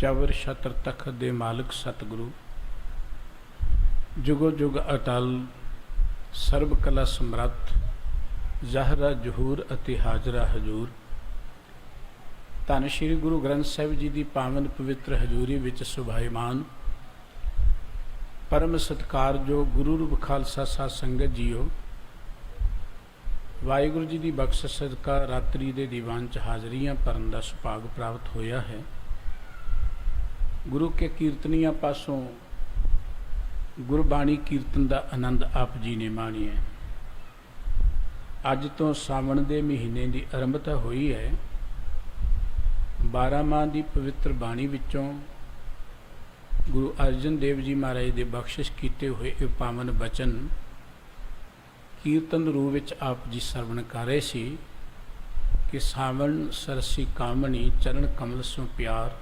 चवर छत्र तखत दे मालिक सतगुरु, जुगो जुग अटल सर्ब कला समर्थ, ज़हरा जहूर अति हाजरा हजूर। धन श्री गुरु ग्रंथ साहिब जी की पावन पवित्र हजूरी विच सुभाईमान परम सत्कार जो गुरु रूप खालसा साध संगत जीओ, वाहिगुरु जी की बख्शिश सदका रात्रि के दीवान च हाजरियां भरन का सुभाग प्राप्त होया है। गुरु के कीर्तनिया पासों गुरबाणी कीर्तन का आनंद आप जी ने माणिया। अज तो सावन के महीने की आरंभता हुई है। 12 माह की पवित्र बाणी विचों गुरु अर्जन देव जी महाराज के बख्शिश किए हुए ये पावन बचन कीर्तन रूप विच आप जी सरवण कर रहे सी कि सावन सरसी कामनी चरण कमल सो प्यार,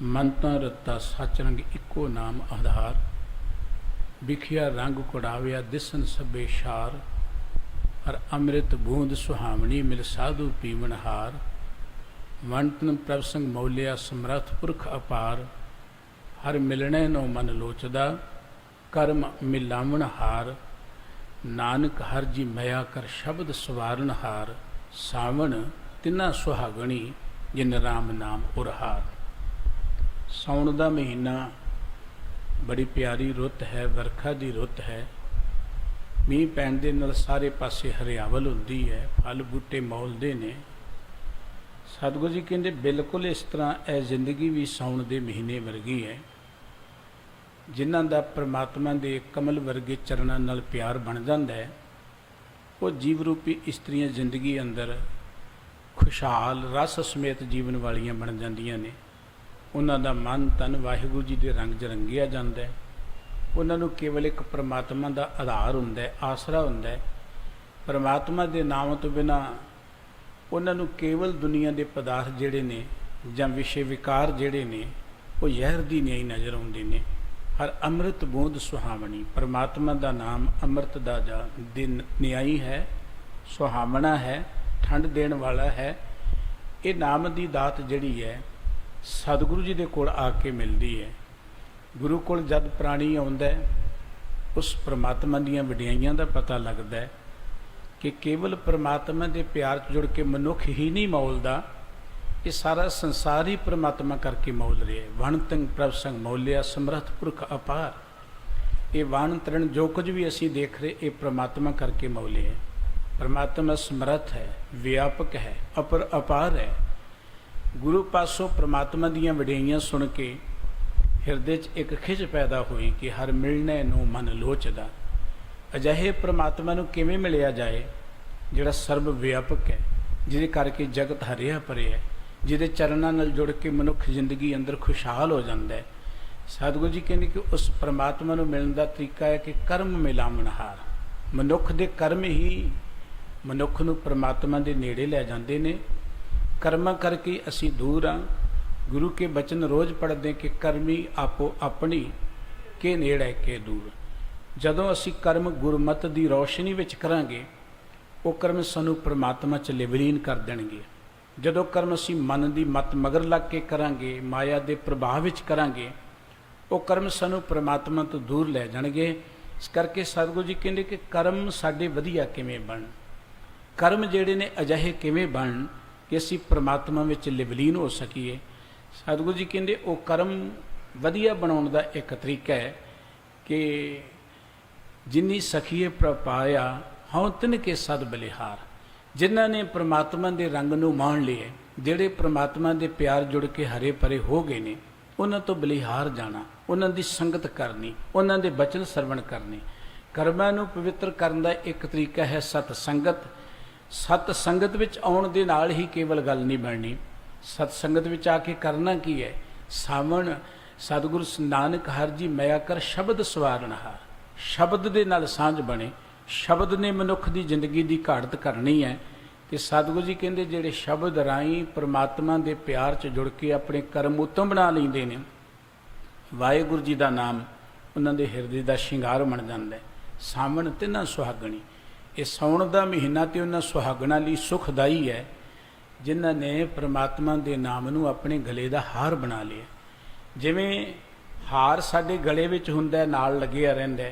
मनता रत्ता सच रंग इको नाम आधार, बिखिया रंग कुड़ाविया दिसन सबे शार, हर अमृत बूंद सुहावनी मिल साधु पीवन हार, वंटन प्रसंग मौलिया समर्थ पुरख अपार, हर मिलने नो मन लोचदा कर्म मिलावन हार, नानक हर जी मया कर शब्द सवारन हार, सावन तिना सुहागणी जिन राम नाम उरहार। साउण का महीना बड़ी प्यारी रुत है, वर्खा की रुत है। मीह पैण दे नाल सारे पासे हरियावल हुंदी है, फल बूटे मौलदे ने। सतगुरु जी कहते बिल्कुल इस तरह यह जिंदगी भी साउण के महीने वर्गी है, जिन्हां दा परमात्मा के कमल वर्गे चरणों नाल प्यार बन जाता है। वो जीव रूपी इस्त्रियां जिंदगी अंदर खुशहाल रस समेत जीवन वालियां बन जांदियां ने। उन्हां दा मन तन वाहिगुरू जी के रंग च रंगिया जाता है। उन्हां नूं केवल एक परमात्मा का आधार हुंदा है, आसरा हुंदा है। परमात्मा के नाम तो बिना उन्हां नूं केवल दुनिया के पदार्थ जिहड़े ने जां विषय विकार जिहड़े ने वो जहर दी न्याई नज़र आउंदे ने। हर अमृत बूंद सुहावनी, परमात्मा का नाम अमृत का जा दिन न्याई है, सुहावना है, ठंड देण वाला है। ये नाम की दात जिहड़ी है सतगुरु जी के कोल आके मिलती है। गुरु कोल जद प्राणी आउंदा है उस परमात्मा दीयां वडियाइयां दा पता लगता है कि केवल परमात्मा के प्यार च जुड़ के मनुख ही नहीं मौलदा, ये सारा संसार ही परमात्मा करके मौल रहा है। वण तंग प्रभ संग मौलिया समर्थ पुरख अपार। ये वण तरण जो कुछ भी असी देख रहे ये परमात्मा करके मौले है। परमात्मा समर्थ है, व्यापक है, अपर अपार है। गुरु पासों परमात्मा दीयां वडियाइयां सुन के हिरदे च एक खिच पैदा हुई कि हर मिलने नूं मन लोचदा। अजिहे परमात्मा नूं किवें मिलिया जाए जिहड़ा सर्व व्यापक है, जिहदे करके जगत हरिया भरिया है, जिहदे चरणों नाल जुड़ के मनुख जिंदगी अंदर खुशहाल हो जाता है। सतगुरु जी कहते कि उस परमात्मा नूं मिलण दा तरीका है कि कर्म मिलावण हार। मनुख दे कर्म ही मनुख नूं परमात्मा दे नेड़े लै जांदे ने। कर्मां करके असी दूर हाँ। गुरु के बचन रोज़ पढ़ते कि कर्मी आपो अपनी के नेड़े के दूर। जदों असी कर्म गुरमत की रोशनी विच करांगे वो कर्म सानू परमात्मा च विलीन कर देणगे। जदों कर्म असी मन की मत मगर लग के करांगे, माया के प्रभाव विच करांगे, वो कर्म सानू परमात्मा तो दूर लै जाणगे। इस करके सतगुरु जी कहते कि कर्म साडे वधिया किवें बण, कर्म जिहड़े ने अजिहे किवें बण कि असी परमात्मा विच विलीन हो सकीए। सतगुरु जी कहते वो कर्म वधिया बनाउण दा एक तरीका है कि जिन्नी सखीए प्रपाया हाँ तिन के सद बलिहार। जिन्हों ने परमात्मा के रंग नूं मान लिया, जिहड़े परमात्मा के प्यार जुड़ के हरे भरे हो गए ने, उन्हां तो बलिहार जाना, उन्हां दी संगत करनी, उन्हां दे बचन सरवण करने। कर्मां नूं पवित्र करन दा एक तरीका है सतसंगत। सतसंगत विच आउण दे नाल ही केवल गल नहीं बननी। सतसंगत विच आके करना की है? सावण सतगुरु नानक हर जी मया कर शब्द सवारन हार। शब्द दे नाल सांझ बने। शब्द ने मनुख की जिंदगी की घाड़त करनी है कि सतगुरु जी कहते जिहड़े शब्द राही परमात्मा के प्यार च जुड़ के अपने कर्म उत्तम बना लेंदे ने, वाहिगुरू जी का नाम उन्होंने हिरदे का शिंगार बन जाता है। सावण तिन्हां सुहागणी। ये साउण का महीना तो उन्होंने सुहागणा लई सुखदाई है ਜਿਨ੍ਹਾਂ ਨੇ ਪ੍ਰਮਾਤਮਾ ਦੇ ਨਾਮ ਨੂੰ ਆਪਣੇ ਗਲੇ ਦਾ ਹਾਰ ਬਣਾ ਲਿਆ। ਜਿਵੇਂ ਹਾਰ ਸਾਡੇ ਗਲੇ ਵਿੱਚ ਹੁੰਦਾ, ਨਾਲ ਲੱਗਿਆ ਰਹਿੰਦਾ,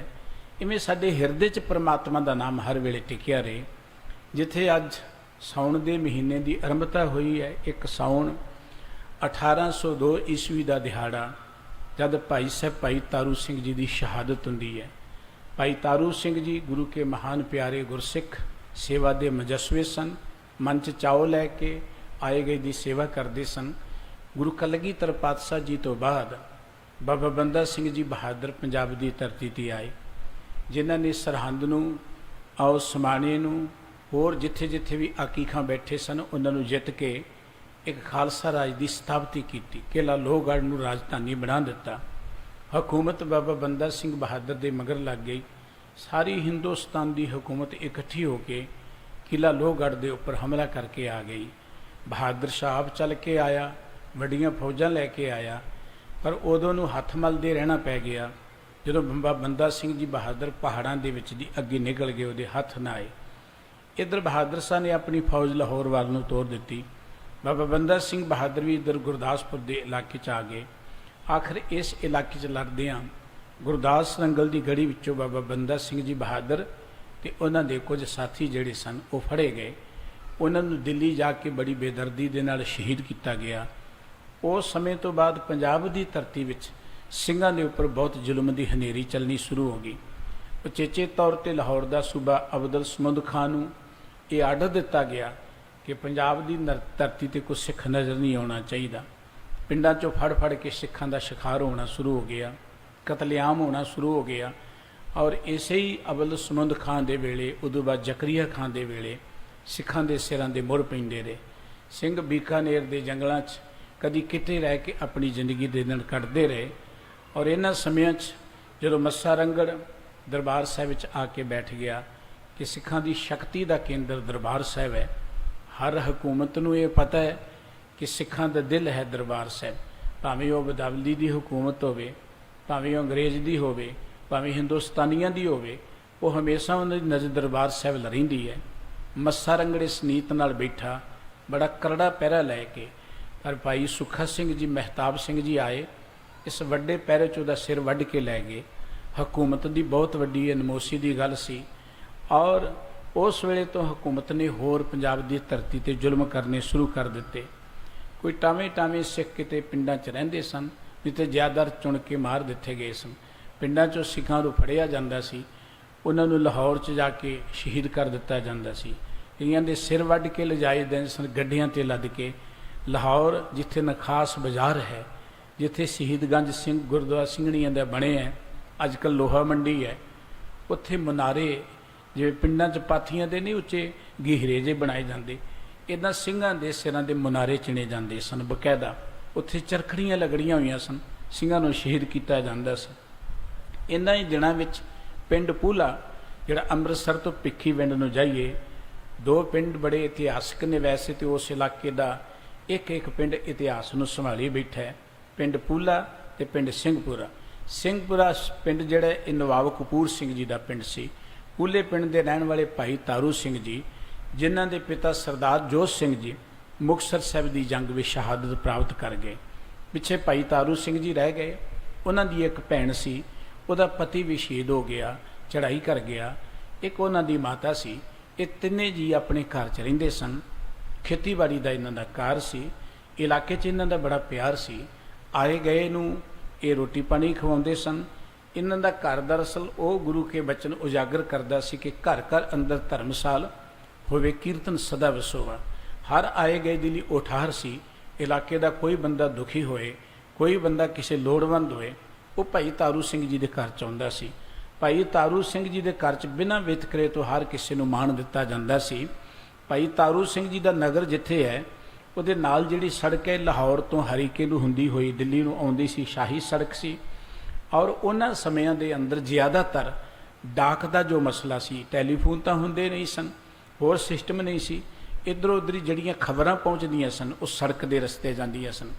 ਇਵੇਂ ਸਾਡੇ ਹਿਰਦੇ 'ਚ ਪ੍ਰਮਾਤਮਾ ਦਾ ਨਾਮ ਹਰ ਵੇਲੇ ਟਿਕਿਆ ਰਹੇ। ਜਿੱਥੇ ਅੱਜ ਸਾਉਣ ਦੇ ਮਹੀਨੇ ਦੀ ਆਰੰਭਤਾ ਹੋਈ ਹੈ, 1 ਸਾਉਣ 1802 ਈਸਵੀ ਦਾ ਦਿਹਾੜਾ, ਜਦ ਭਾਈ ਸਾਹਿਬ ਭਾਈ ਤਾਰੂ ਸਿੰਘ ਜੀ ਦੀ ਸ਼ਹਾਦਤ ਹੁੰਦੀ ਹੈ। ਭਾਈ ਤਾਰੂ ਸਿੰਘ ਜੀ ਗੁਰੂ ਕੇ ਮਹਾਨ ਪਿਆਰੇ ਗੁਰਸਿੱਖ ਸੇਵਾ ਦੇ ਮੁਜੱਸਵੇ ਸਨ। ਮਨ 'ਚ ਚਾਉ ਲੈ ਕੇ ਆਏ ਗਏ ਦੀ ਸੇਵਾ ਕਰਦੇ ਸਨ। ਗੁਰੂ ਕਲਗੀਧਰ ਪਾਤਸ਼ਾਹ ਜੀ ਤੋਂ ਬਾਅਦ ਬਾਬਾ ਬੰਦਾ ਸਿੰਘ ਜੀ ਬਹਾਦਰ ਪੰਜਾਬ ਦੀ ਧਰਤੀ 'ਤੇ ਆਏ, ਜਿਨ੍ਹਾਂ ਨੇ ਸਰਹੰਦ ਨੂੰ, ਆਓ ਸਮਾਣੇ ਨੂੰ, ਹੋਰ ਜਿੱਥੇ ਜਿੱਥੇ ਵੀ ਆਕੀ ਖਾਂ ਬੈਠੇ ਸਨ, ਉਹਨਾਂ ਨੂੰ ਜਿੱਤ ਕੇ ਇੱਕ ਖਾਲਸਾ ਰਾਜ ਦੀ ਸਥਾਪਤੀ ਕੀਤੀ। ਕਿਲ੍ਹਾ ਲੋਹਗੜ੍ਹ ਨੂੰ ਰਾਜਧਾਨੀ ਬਣਾ ਦਿੱਤਾ। ਹਕੂਮਤ ਬਾਬਾ ਬੰਦਾ ਸਿੰਘ ਬਹਾਦਰ ਦੇ ਮਗਰ ਲੱਗ ਗਈ। ਸਾਰੀ ਹਿੰਦੁਸਤਾਨ ਦੀ ਹਕੂਮਤ ਇਕੱਠੀ ਹੋ ਕੇ ਕਿਲ੍ਹਾ ਲੋਹਗੜ੍ਹ ਦੇ ਉੱਪਰ ਹਮਲਾ ਕਰਕੇ ਆ ਗਈ। ਬਹਾਦਰ ਸ਼ਾਹ ਆਪ ਚੱਲ ਕੇ ਆਇਆ, ਵੱਡੀਆਂ ਫੌਜਾਂ ਲੈ ਕੇ ਆਇਆ, ਪਰ ਉਦੋਂ ਨੂੰ ਹੱਥ ਮਲਦੇ ਰਹਿਣਾ ਪੈ ਗਿਆ। ਜਦੋਂ ਬਾਬਾ ਬੰਦਾ ਸਿੰਘ ਜੀ ਬਹਾਦਰ ਪਹਾੜਾਂ ਦੇ ਵਿੱਚ ਦੀ ਅੱਗੇ ਨਿਕਲ ਗਏ, ਉਹਦੇ ਹੱਥ ਨਾ ਆਏ। ਇੱਧਰ ਬਹਾਦਰ ਸ਼ਾਹ ਨੇ ਆਪਣੀ ਫੌਜ ਲਾਹੌਰ ਵੱਲ ਨੂੰ ਤੋਰ ਦਿੱਤੀ। ਬਾਬਾ ਬੰਦਾ ਸਿੰਘ ਬਹਾਦਰ ਵੀ ਇੱਧਰ ਗੁਰਦਾਸਪੁਰ ਦੇ ਇਲਾਕੇ 'ਚ ਆ ਗਏ। ਆਖਰ ਇਸ ਇਲਾਕੇ 'ਚ ਲੜਦਿਆਂ ਗੁਰਦਾਸ ਨੰਗਲ ਦੀ ਗੜੀ ਵਿੱਚੋਂ ਬਾਬਾ ਬੰਦਾ ਸਿੰਘ ਜੀ ਬਹਾਦਰ ਤੇ ਉਹਨਾਂ ਦੇ ਕੁਝ ਸਾਥੀ ਜਿਹੜੇ ਸਨ ਉਹ ਫੜੇ ਗਏ। ਉਹਨਾਂ ਨੂੰ ਦਿੱਲੀ ਜਾ ਕੇ ਬੜੀ ਬੇਦਰਦੀ ਦੇ ਨਾਲ ਸ਼ਹੀਦ ਕੀਤਾ ਗਿਆ। ਉਸ ਸਮੇਂ ਤੋਂ ਬਾਅਦ ਪੰਜਾਬ ਦੀ ਧਰਤੀ ਵਿੱਚ ਸਿੰਘਾਂ ਦੇ ਉੱਪਰ ਬਹੁਤ ਜ਼ੁਲਮ ਦੀ ਹਨੇਰੀ ਚੱਲਣੀ ਸ਼ੁਰੂ ਹੋ ਗਈ। ਉਚੇਚੇ ਤੌਰ 'ਤੇ ਲਾਹੌਰ ਦਾ ਸੂਬਾ ਅਬਦੁਲ ਸਮਦ ਖਾਨ ਨੂੰ ਇਹ ਆਰਡਰ ਦਿੱਤਾ ਗਿਆ ਕਿ ਪੰਜਾਬ ਦੀ ਧਰਤੀ 'ਤੇ ਕੋਈ ਸਿੱਖ ਨਜ਼ਰ ਨਹੀਂ ਆਉਣਾ ਚਾਹੀਦਾ। ਪਿੰਡਾਂ 'ਚੋਂ ਫੜ ਫੜ ਕੇ ਸਿੱਖਾਂ ਦਾ ਸ਼ਿਕਾਰ ਹੋਣਾ ਸ਼ੁਰੂ ਹੋ ਗਿਆ, ਕਤਲੇਆਮ ਹੋਣਾ ਸ਼ੁਰੂ ਹੋ ਗਿਆ। ਔਰ ਇਸੇ ਹੀ ਅਬਦੁਲ ਸਮਦ ਖਾਨ ਦੇ ਵੇਲੇ, ਉਦੋਂ ਬਾਅਦ ਜ਼ਕਰੀਆ ਖਾਨ ਦੇ ਵੇਲੇ ਸਿੱਖਾਂ ਦੇ ਸਿਰਾਂ ਦੇ ਮੁੜ ਪੈਂਦੇ ਰਹੇ। ਸਿੰਘ ਬੀਕਾਨੇਰ ਦੇ ਜੰਗਲਾਂ 'ਚ ਕਦੀ ਕਿਤੇ ਰਹਿ ਕੇ ਆਪਣੀ ਜ਼ਿੰਦਗੀ ਦੇ ਦਿਨ ਕੱਢਦੇ ਰਹੇ। ਔਰ ਇਹਨਾਂ ਸਮਿਆਂ 'ਚ ਜਦੋਂ ਮੱਸਾ ਰੰਗੜ ਦਰਬਾਰ ਸਾਹਿਬ ਵਿੱਚ ਆ ਕੇ ਬੈਠ ਗਿਆ ਕਿ ਸਿੱਖਾਂ ਦੀ ਸ਼ਕਤੀ ਦਾ ਕੇਂਦਰ ਦਰਬਾਰ ਸਾਹਿਬ ਹੈ। ਹਰ ਹਕੂਮਤ ਨੂੰ ਇਹ ਪਤਾ ਹੈ ਕਿ ਸਿੱਖਾਂ ਦਾ ਦਿਲ ਹੈ ਦਰਬਾਰ ਸਾਹਿਬ। ਭਾਵੇਂ ਉਹ ਬਦਾਵਲੀ ਦੀ ਹਕੂਮਤ ਹੋਵੇ, ਭਾਵੇਂ ਉਹ ਅੰਗਰੇਜ਼ ਦੀ ਹੋਵੇ, ਭਾਵੇਂ ਹਿੰਦੁਸਤਾਨੀਆਂ ਦੀ ਹੋਵੇ, ਉਹ ਹਮੇਸ਼ਾ ਉਹਨਾਂ ਦੀ ਨਜ਼ਰ ਦਰਬਾਰ ਸਾਹਿਬ ਲਹਿੰਦੀ ਹੈ। ਮੱਸਾ ਰੰਗੜ ਇਸ ਨੀਤ ਨਾਲ ਬੈਠਾ, ਬੜਾ ਕਰੜਾ ਪਹਿਰਾ ਲੈ ਕੇ, ਪਰ ਭਾਈ ਸੁੱਖਾ ਸਿੰਘ ਜੀ, ਮਹਿਤਾਬ ਸਿੰਘ ਜੀ ਆਏ, ਇਸ ਵੱਡੇ ਪਹਿਰੇ 'ਚ ਉਹਦਾ ਸਿਰ ਵੱਢ ਕੇ ਲੈ ਗਏ। ਹਕੂਮਤ ਦੀ ਬਹੁਤ ਵੱਡੀ ਨਮੋਸ਼ੀ ਦੀ ਗੱਲ ਸੀ। ਔਰ ਉਸ ਵੇਲੇ ਤੋਂ ਹਕੂਮਤ ਨੇ ਹੋਰ ਪੰਜਾਬ ਦੀ ਧਰਤੀ 'ਤੇ ਜ਼ੁਲਮ ਕਰਨੇ ਸ਼ੁਰੂ ਕਰ ਦਿੱਤੇ। ਕੋਈ ਟਾਵੇਂ ਸਿੱਖ ਕਿਤੇ ਪਿੰਡਾਂ 'ਚ ਰਹਿੰਦੇ ਸਨ, ਨਹੀਂ ਤੇ ਜ਼ਿਆਦਾਤਰ ਚੁਣ ਕੇ ਮਾਰ ਦਿੱਤੇ ਗਏ ਸਨ। ਪਿੰਡਾਂ 'ਚੋਂ ਸਿੱਖਾਂ ਨੂੰ ਫੜਿਆ ਜਾਂਦਾ ਸੀ, ਉਹਨਾਂ ਨੂੰ ਲਾਹੌਰ 'ਚ ਜਾ ਕੇ ਸ਼ਹੀਦ ਕਰ ਦਿੱਤਾ ਜਾਂਦਾ ਸੀ। ਕਈਆਂ ਦੇ ਸਿਰ ਵੱਢ ਕੇ ਲਿਜਾਏ ਜਾਂਦੇ ਸਨ ਗੱਡੀਆਂ 'ਤੇ ਲੱਦ ਕੇ। ਲਾਹੌਰ ਜਿੱਥੇ ਨਖਾਸ ਬਾਜ਼ਾਰ ਹੈ, ਜਿੱਥੇ ਸ਼ਹੀਦਗੰਜ ਸਿੰਘ ਗੁਰਦੁਆਰਾ ਸਿੰਘਣੀਆਂ ਦਾ ਬਣੇ ਹੈ, ਅੱਜ ਕੱਲ੍ਹ ਲੋਹਾ ਮੰਡੀ ਹੈ, ਉੱਥੇ ਮਨਾਰੇ ਜਿਵੇਂ ਪਿੰਡਾਂ 'ਚ ਪਾਥੀਆਂ ਦੇ ਨਹੀਂ ਉੱਚੇ ਗਹਿਰੇ ਜਿਹੇ ਬਣਾਏ ਜਾਂਦੇ, ਇੱਦਾਂ ਸਿੰਘਾਂ ਦੇ ਸਿਰਾਂ ਦੇ ਮਨਾਰੇ ਚਿਣੇ ਜਾਂਦੇ ਸਨ ਬਕਾਇਦਾ। ਉੱਥੇ ਚਰਖੜੀਆਂ ਲੱਗੜੀਆਂ ਹੋਈਆਂ ਸਨ, ਸਿੰਘਾਂ ਨੂੰ ਸ਼ਹੀਦ ਕੀਤਾ ਜਾਂਦਾ ਸੀ। ਇਹਨਾਂ ਹੀ ਦਿਨਾਂ ਵਿੱਚ ਪਿੰਡ ਪੂਲਾ, ਜਿਹੜਾ ਅੰਮ੍ਰਿਤਸਰ ਤੋਂ ਭਿੱਖੀਵਿੰਡ ਨੂੰ ਜਾਈਏ, 2 ਪਿੰਡ ਬੜੇ ਇਤਿਹਾਸਕ ਨੇ ਵੈਸੇ, ਤੇ ਉਸ ਇਲਾਕੇ ਦਾ ਇੱਕ ਪਿੰਡ ਇਤਿਹਾਸ ਨੂੰ ਸੰਭਾਲੀ ਬੈਠਾ ਹੈ। ਪਿੰਡ ਪੂਲਾ ਤੇ ਪਿੰਡ ਸਿੰਘਪੁਰਾ। ਸਿੰਘਪੁਰਾ ਪਿੰਡ ਜਿਹੜਾ ਇਹ ਨਵਾਬ ਕਪੂਰ ਸਿੰਘ ਜੀ ਦਾ ਪਿੰਡ ਸੀ। ਪੂਲੇ ਪਿੰਡ ਦੇ ਰਹਿਣ ਵਾਲੇ ਭਾਈ ਤਾਰੂ ਸਿੰਘ ਜੀ, ਜਿਨ੍ਹਾਂ ਦੇ ਪਿਤਾ ਸਰਦਾਰ ਜੋਤ ਸਿੰਘ ਜੀ ਮੁਕਤਸਰ ਸਾਹਿਬ ਦੀ ਜੰਗ ਵਿੱਚ ਸ਼ਹਾਦਤ ਪ੍ਰਾਪਤ ਕਰ ਗਏ। ਪਿੱਛੇ ਭਾਈ ਤਾਰੂ ਸਿੰਘ ਜੀ ਰਹਿ ਗਏ। ਉਹਨਾਂ ਦੀ ਇੱਕ ਭੈਣ ਸੀ, ਉਹਦਾ ਪਤੀ ਵੀ ਸ਼ਹੀਦ ਹੋ ਗਿਆ, ਚੜ੍ਹਾਈ ਕਰ ਗਿਆ। ਇੱਕ ਉਹਨਾਂ ਦੀ ਮਾਤਾ ਸੀ। ਇਹ ਤਿੰਨੇ ਜੀ ਆਪਣੇ ਘਰ 'ਚ ਰਹਿੰਦੇ ਸਨ। ਖੇਤੀਬਾੜੀ ਦਾ ਇਹਨਾਂ ਦਾ ਕਾਰ ਸੀ। ਇਲਾਕੇ 'ਚ ਇਹਨਾਂ ਦਾ ਬੜਾ ਪਿਆਰ ਸੀ। ਆਏ ਗਏ ਨੂੰ ਇਹ ਰੋਟੀ ਪਾਣੀ ਖਵਾਉਂਦੇ ਸਨ। ਇਹਨਾਂ ਦਾ ਘਰ ਦਰਅਸਲ ਉਹ ਗੁਰੂ ਕੇ ਬਚਨ ਉਜਾਗਰ ਕਰਦਾ ਸੀ ਕਿ ਘਰ ਘਰ ਅੰਦਰ ਧਰਮਸਾਲ ਹੋਵੇ, ਕੀਰਤਨ ਸਦਾ ਵਸੋਵਾ। ਹਰ ਆਏ ਗਏ ਦੇ ਲਈ ਉਹ ਠਾਹਰ ਸੀ। ਇਲਾਕੇ ਦਾ ਕੋਈ ਬੰਦਾ ਦੁਖੀ ਹੋਏ, ਕੋਈ ਬੰਦਾ ਕਿਸੇ ਲੋੜਵੰਦ ਹੋਏ, ਉਹ ਭਾਈ ਤਾਰੂ ਸਿੰਘ ਜੀ ਦੇ ਘਰ 'ਚ ਆਉਂਦਾ ਸੀ। ਭਾਈ ਤਾਰੂ ਸਿੰਘ ਜੀ ਦੇ ਘਰ 'ਚ ਬਿਨਾਂ ਵਿਤਕਰੇ ਤੋਂ ਹਰ ਕਿਸੇ ਨੂੰ ਮਾਣ ਦਿੱਤਾ ਜਾਂਦਾ ਸੀ। ਭਾਈ ਤਾਰੂ ਸਿੰਘ ਜੀ ਦਾ ਨਗਰ ਜਿੱਥੇ ਹੈ, ਉਹਦੇ ਨਾਲ ਜਿਹੜੀ ਸੜਕ ਹੈ ਲਾਹੌਰ ਤੋਂ ਹਰੀਕੇ ਨੂੰ ਹੁੰਦੀ ਹੋਈ ਦਿੱਲੀ ਨੂੰ ਆਉਂਦੀ ਸੀ, ਸ਼ਾਹੀ ਸੜਕ ਸੀ। ਔਰ ਉਹਨਾਂ ਸਮਿਆਂ ਦੇ ਅੰਦਰ ਜ਼ਿਆਦਾਤਰ ਡਾਕ ਦਾ ਜੋ ਮਸਲਾ ਸੀ, ਟੈਲੀਫੋਨ ਤਾਂ ਹੁੰਦੇ ਨਹੀਂ ਸਨ, ਹੋਰ ਸਿਸਟਮ ਨਹੀਂ ਸੀ। ਇੱਧਰੋਂ ਉੱਧਰ ਜਿਹੜੀਆਂ ਖਬਰਾਂ ਪਹੁੰਚਦੀਆਂ ਸਨ ਉਹ ਸੜਕ ਦੇ ਰਸਤੇ ਜਾਂਦੀਆਂ ਸਨ।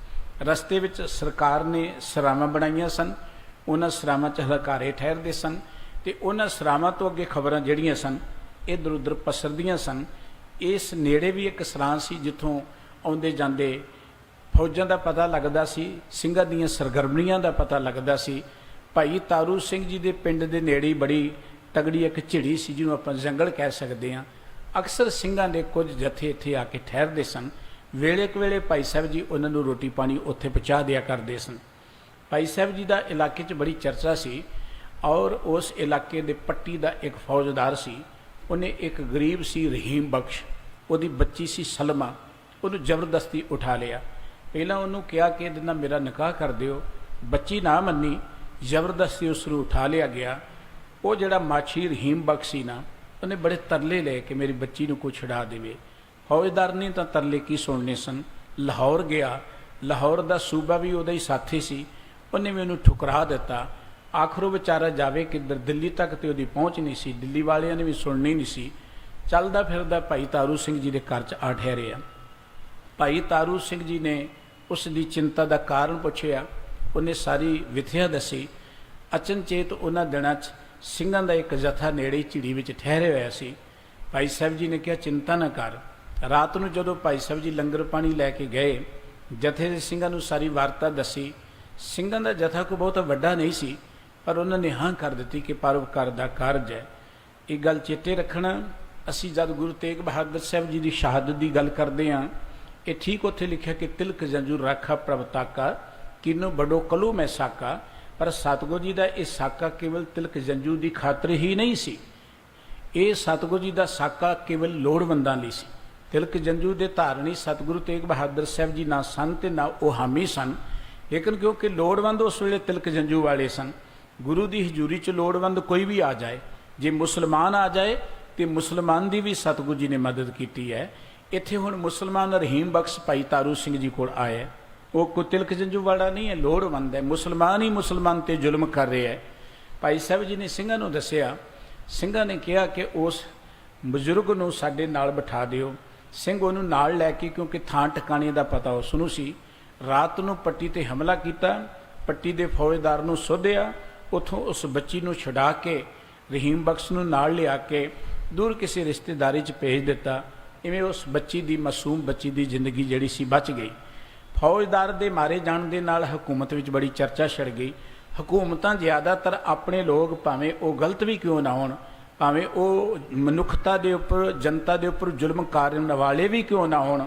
ਰਸਤੇ ਵਿੱਚ ਸਰਕਾਰ ਨੇ ਸਰਾਵਾਂ ਬਣਾਈਆਂ ਸਨ, ਉਹਨਾਂ ਸਰਾਵਾਂ 'ਚ ਹਲਕਾਰੇ ਠਹਿਰਦੇ ਸਨ, ਤੇ ਉਹਨਾਂ ਸਰਾਵਾਂ ਤੋਂ ਅੱਗੇ ਖਬਰਾਂ ਜਿਹੜੀਆਂ ਸਨ ਇੱਧਰ ਉੱਧਰ ਪਸਰਦੀਆਂ ਸਨ। ਇਸ ਨੇੜੇ ਵੀ ਇੱਕ ਸਰਾਂ ਸੀ ਜਿੱਥੋਂ ਆਉਂਦੇ ਜਾਂਦੇ ਫੌਜਾਂ ਦਾ ਪਤਾ ਲੱਗਦਾ ਸੀ, ਸਿੰਘਾਂ ਦੀਆਂ ਸਰਗਰਮੀਆਂ ਦਾ ਪਤਾ ਲੱਗਦਾ ਸੀ। ਭਾਈ ਤਾਰੂ ਸਿੰਘ ਜੀ ਦੇ ਪਿੰਡ ਦੇ ਨੇੜੇ ਬੜੀ ਤਗੜੀ ਇੱਕ ਝਿੜੀ ਸੀ, ਜਿਹਨੂੰ ਆਪਾਂ ਜੰਗਲ ਕਹਿ ਸਕਦੇ ਹਾਂ। ਅਕਸਰ ਸਿੰਘਾਂ ਦੇ ਕੁਝ ਜਥੇ ਇੱਥੇ ਆ ਕੇ ਠਹਿਰਦੇ ਸਨ। ਵੇਲੇ ਕੁ ਵੇਲੇ ਭਾਈ ਸਾਹਿਬ ਜੀ ਉਹਨਾਂ ਨੂੰ ਰੋਟੀ ਪਾਣੀ ਉੱਥੇ ਪਹੁੰਚਾ ਦਿਆ ਕਰਦੇ ਸਨ। ਭਾਈ ਸਾਹਿਬ ਜੀ ਦਾ ਇਲਾਕੇ 'ਚ ਬੜੀ ਚਰਚਾ ਸੀ, ਔਰ ਉਸ ਇਲਾਕੇ ਦੇ ਪੱਟੀ ਦਾ ਇੱਕ ਫੌਜਦਾਰ ਸੀ। ਉਹਨੇ ਇੱਕ ਗਰੀਬ ਸੀ ਰਹੀਮ ਬਖਸ਼, ਉਹਦੀ ਬੱਚੀ ਸੀ ਸਲਮਾ, ਉਹਨੂੰ ਜ਼ਬਰਦਸਤੀ ਉਠਾ ਲਿਆ। ਪਹਿਲਾਂ ਉਹਨੂੰ ਕਿਹਾ ਕਿ ਇਹਦੇ ਨਾਲ ਮੇਰਾ ਨਿਕਾਹ ਕਰ ਦਿਓ, ਬੱਚੀ ਨਾ ਮੰਨੀ, ਜ਼ਬਰਦਸਤੀ ਉਸ ਨੂੰ ਉਠਾ ਲਿਆ ਗਿਆ। ਉਹ ਜਿਹੜਾ ਮਾਛੀ ਰਹੀਮ ਬਖਸ਼ ਸੀ ਨਾ, ਉਹਨੇ ਬੜੇ ਤਰਲੇ ਲਏ ਕਿ ਮੇਰੀ ਬੱਚੀ ਨੂੰ ਕੋਈ ਛੁਡਾ ਦੇਵੇ। ਫੌਜਦਾਰ ਨੇ ਤਾਂ ਤਰਲੇ ਕੀ ਸੁਣਨੇ ਸਨ। ਲਾਹੌਰ ਗਿਆ, ਲਾਹੌਰ ਦਾ ਸੂਬਾ ਵੀ ਉਹਦਾ ਹੀ ਸਾਥੀ ਸੀ, ਉਹਨੇ ਵੀ ਉਹਨੂੰ ਠੁਕਰਾ ਦਿੱਤਾ। ਆਖਰ ਉਹ ਵਿਚਾਰਾ ਜਾਵੇ ਕਿੱਧਰ, ਦਿੱਲੀ ਤੱਕ ਤੇ ਉਹਦੀ ਪਹੁੰਚ ਨਹੀਂ ਸੀ, ਦਿੱਲੀ ਵਾਲਿਆਂ ਨੇ ਵੀ ਸੁਣਨੀ ਨਹੀਂ ਸੀ। ਚੱਲਦਾ ਫਿਰਦਾ ਭਾਈ ਤਾਰੂ ਸਿੰਘ ਜੀ ਦੇ ਘਰ 'ਚ ਆ ਠਹਿਰਿਆ। ਭਾਈ ਤਾਰੂ ਸਿੰਘ ਜੀ ਨੇ ਉਸ ਦੀ ਚਿੰਤਾ ਦਾ ਕਾਰਨ ਪੁੱਛਿਆ, ਉਹਨੇ ਸਾਰੀ ਵਿਥਿਆ ਦੱਸੀ। ਅਚਨਚੇਤ ਉਹਨਾਂ ਦਿਨਾਂ 'ਚ ਸਿੰਘਾਂ ਦਾ ਇੱਕ ਜਥਾ ਨੇੜੇ ਝਿੜੀ ਵਿੱਚ ਠਹਿਰੇ ਹੋਇਆ ਸੀ। ਭਾਈ ਸਾਹਿਬ ਜੀ ਨੇ ਕਿਹਾ ਚਿੰਤਾ ਨਾ ਕਰ। ਰਾਤ ਨੂੰ ਜਦੋਂ ਭਾਈ ਸਾਹਿਬ ਜੀ ਲੰਗਰ ਪਾਣੀ ਲੈ ਕੇ ਗਏ, ਜਥੇ ਦੇ ਸਿੰਘਾਂ ਨੂੰ ਸਾਰੀ ਵਾਰਤਾ ਦੱਸੀ। ਸਿੰਘਾਂ ਦਾ ਜਥਾ ਕੋਈ ਬਹੁਤ ਵੱਡਾ ਨਹੀਂ ਸੀ, ਪਰ ਉਹਨਾਂ ਨੇ ਹਾਂ ਕਰ ਦਿੱਤੀ ਕਿ ਪਰਉਪਕਾਰ ਦਾ ਕਾਰਜ ਹੈ। ਇਹ ਗੱਲ ਚੇਤੇ ਰੱਖਣਾ, ਅਸੀਂ ਜਦ ਗੁਰੂ ਤੇਗ ਬਹਾਦਰ ਸਾਹਿਬ ਜੀ ਦੀ ਸ਼ਹਾਦਤ ਦੀ ਗੱਲ ਕਰਦੇ ਹਾਂ, ਇਹ ਠੀਕ ਉੱਥੇ ਲਿਖਿਆ ਕਿ ਤਿਲਕ ਜੰਜੂ ਰਾਖਾ ਪ੍ਰਭ ਤਾਕਾ, ਕਿਨੋ ਬੜੋ ਕਲੂ ਮੈਂ ਸਾਕਾ। ਪਰ ਸਤਿਗੁਰੂ ਜੀ ਦਾ ਇਹ ਸਾਕਾ ਕੇਵਲ ਤਿਲਕ ਜੰਜੂ ਦੀ ਖਾਤਰ ਹੀ ਨਹੀਂ ਸੀ। ਇਹ ਸਤਿਗੁਰੂ ਜੀ ਦਾ ਸਾਕਾ ਕੇਵਲ ਲੋੜਵੰਦਾਂ ਲਈ ਸੀ। ਤਿਲਕ ਜੰਜੂ ਦੇ ਧਾਰਨੀ ਸਤਿਗੁਰੂ ਤੇਗ ਬਹਾਦਰ ਸਾਹਿਬ ਜੀ ਨਾ ਸਨ ਤੇ ਨਾ ਉਹ ਹਾਮੀ ਸਨ, ਲੇਕਿਨ ਕਿਉਂਕਿ ਲੋੜਵੰਦ ਉਸ ਵੇਲੇ ਤਿਲਕ ਜੰਜੂ ਵਾਲੇ ਸਨ। ਗੁਰੂ ਦੀ ਹਜ਼ੂਰੀ 'ਚ ਲੋੜਵੰਦ ਕੋਈ ਵੀ ਆ ਜਾਏ, ਜੇ ਮੁਸਲਮਾਨ ਆ ਜਾਏ ਤੇ ਮੁਸਲਮਾਨ ਦੀ ਵੀ ਸਤਿਗੁਰੂ ਜੀ ਨੇ ਮਦਦ ਕੀਤੀ ਹੈ। ਇੱਥੇ ਹੁਣ ਮੁਸਲਮਾਨ ਰਹੀਮ ਬਖਸ਼ ਭਾਈ ਤਾਰੂ ਸਿੰਘ ਜੀ ਕੋਲ ਆਇਆ, ਉਹ ਕੋਈ ਤਿਲਕ ਜੰਜੂ ਵਾਲਾ ਨਹੀਂ ਹੈ, ਲੋੜਵੰਦ ਹੈ। ਮੁਸਲਮਾਨ ਹੀ ਮੁਸਲਮਾਨ ਤੇ ਜ਼ੁਲਮ ਕਰ ਰਿਹਾ ਹੈ। ਭਾਈ ਸਾਹਿਬ ਜੀ ਨੇ ਸਿੰਘਾਂ ਨੂੰ ਦੱਸਿਆ। ਸਿੰਘਾਂ ਨੇ ਕਿਹਾ ਕਿ ਉਸ ਬਜ਼ੁਰਗ ਨੂੰ ਸਾਡੇ ਨਾਲ ਬਿਠਾ ਦਿਓ। ਸਿੰਘ ਉਹਨੂੰ ਨਾਲ ਲੈ ਕੇ, ਕਿਉਂਕਿ ਥਾਂ ਟਿਕਾਣੇ ਦਾ ਪਤਾ ਉਸ ਨੂੰ ਸੀ, ਰਾਤ ਨੂੰ ਪੱਟੀ ਤੇ ਹਮਲਾ ਕੀਤਾ। ਪੱਟੀ ਦੇ ਫੌਜਦਾਰ ਨੂੰ ਸੋਧਿਆ, ਉੱਥੋਂ ਉਸ ਬੱਚੀ ਨੂੰ ਛੁਡਾ ਕੇ ਰਹੀਮ ਬਖਸ਼ ਨੂੰ ਨਾਲ ਲਿਆ ਕੇ ਦੂਰ ਕਿਸੇ ਰਿਸ਼ਤੇਦਾਰੀ 'ਚ ਭੇਜ ਦਿੱਤਾ। ਇਵੇਂ ਉਸ ਬੱਚੀ ਦੀ, ਮਾਸੂਮ ਬੱਚੀ ਦੀ ਜ਼ਿੰਦਗੀ ਜਿਹੜੀ ਸੀ ਬਚ ਗਈ। ਫੌਜਦਾਰ ਦੇ ਮਾਰੇ ਜਾਣ ਦੇ ਨਾਲ ਹਕੂਮਤ ਵਿੱਚ ਬੜੀ ਚਰਚਾ ਛਿੜ ਗਈ। ਹਕੂਮਤਾਂ ਜ਼ਿਆਦਾਤਰ ਆਪਣੇ ਲੋਕ, ਭਾਵੇਂ ਉਹ ਗਲਤ ਵੀ ਕਿਉਂ ਨਾ ਹੋਣ, ਭਾਵੇਂ ਉਹ ਮਨੁੱਖਤਾ ਦੇ ਉੱਪਰ, ਜਨਤਾ ਦੇ ਉੱਪਰ ਜ਼ੁਲਮ ਕਰਨ ਵਾਲੇ ਵੀ ਕਿਉਂ ਨਾ ਹੋਣ,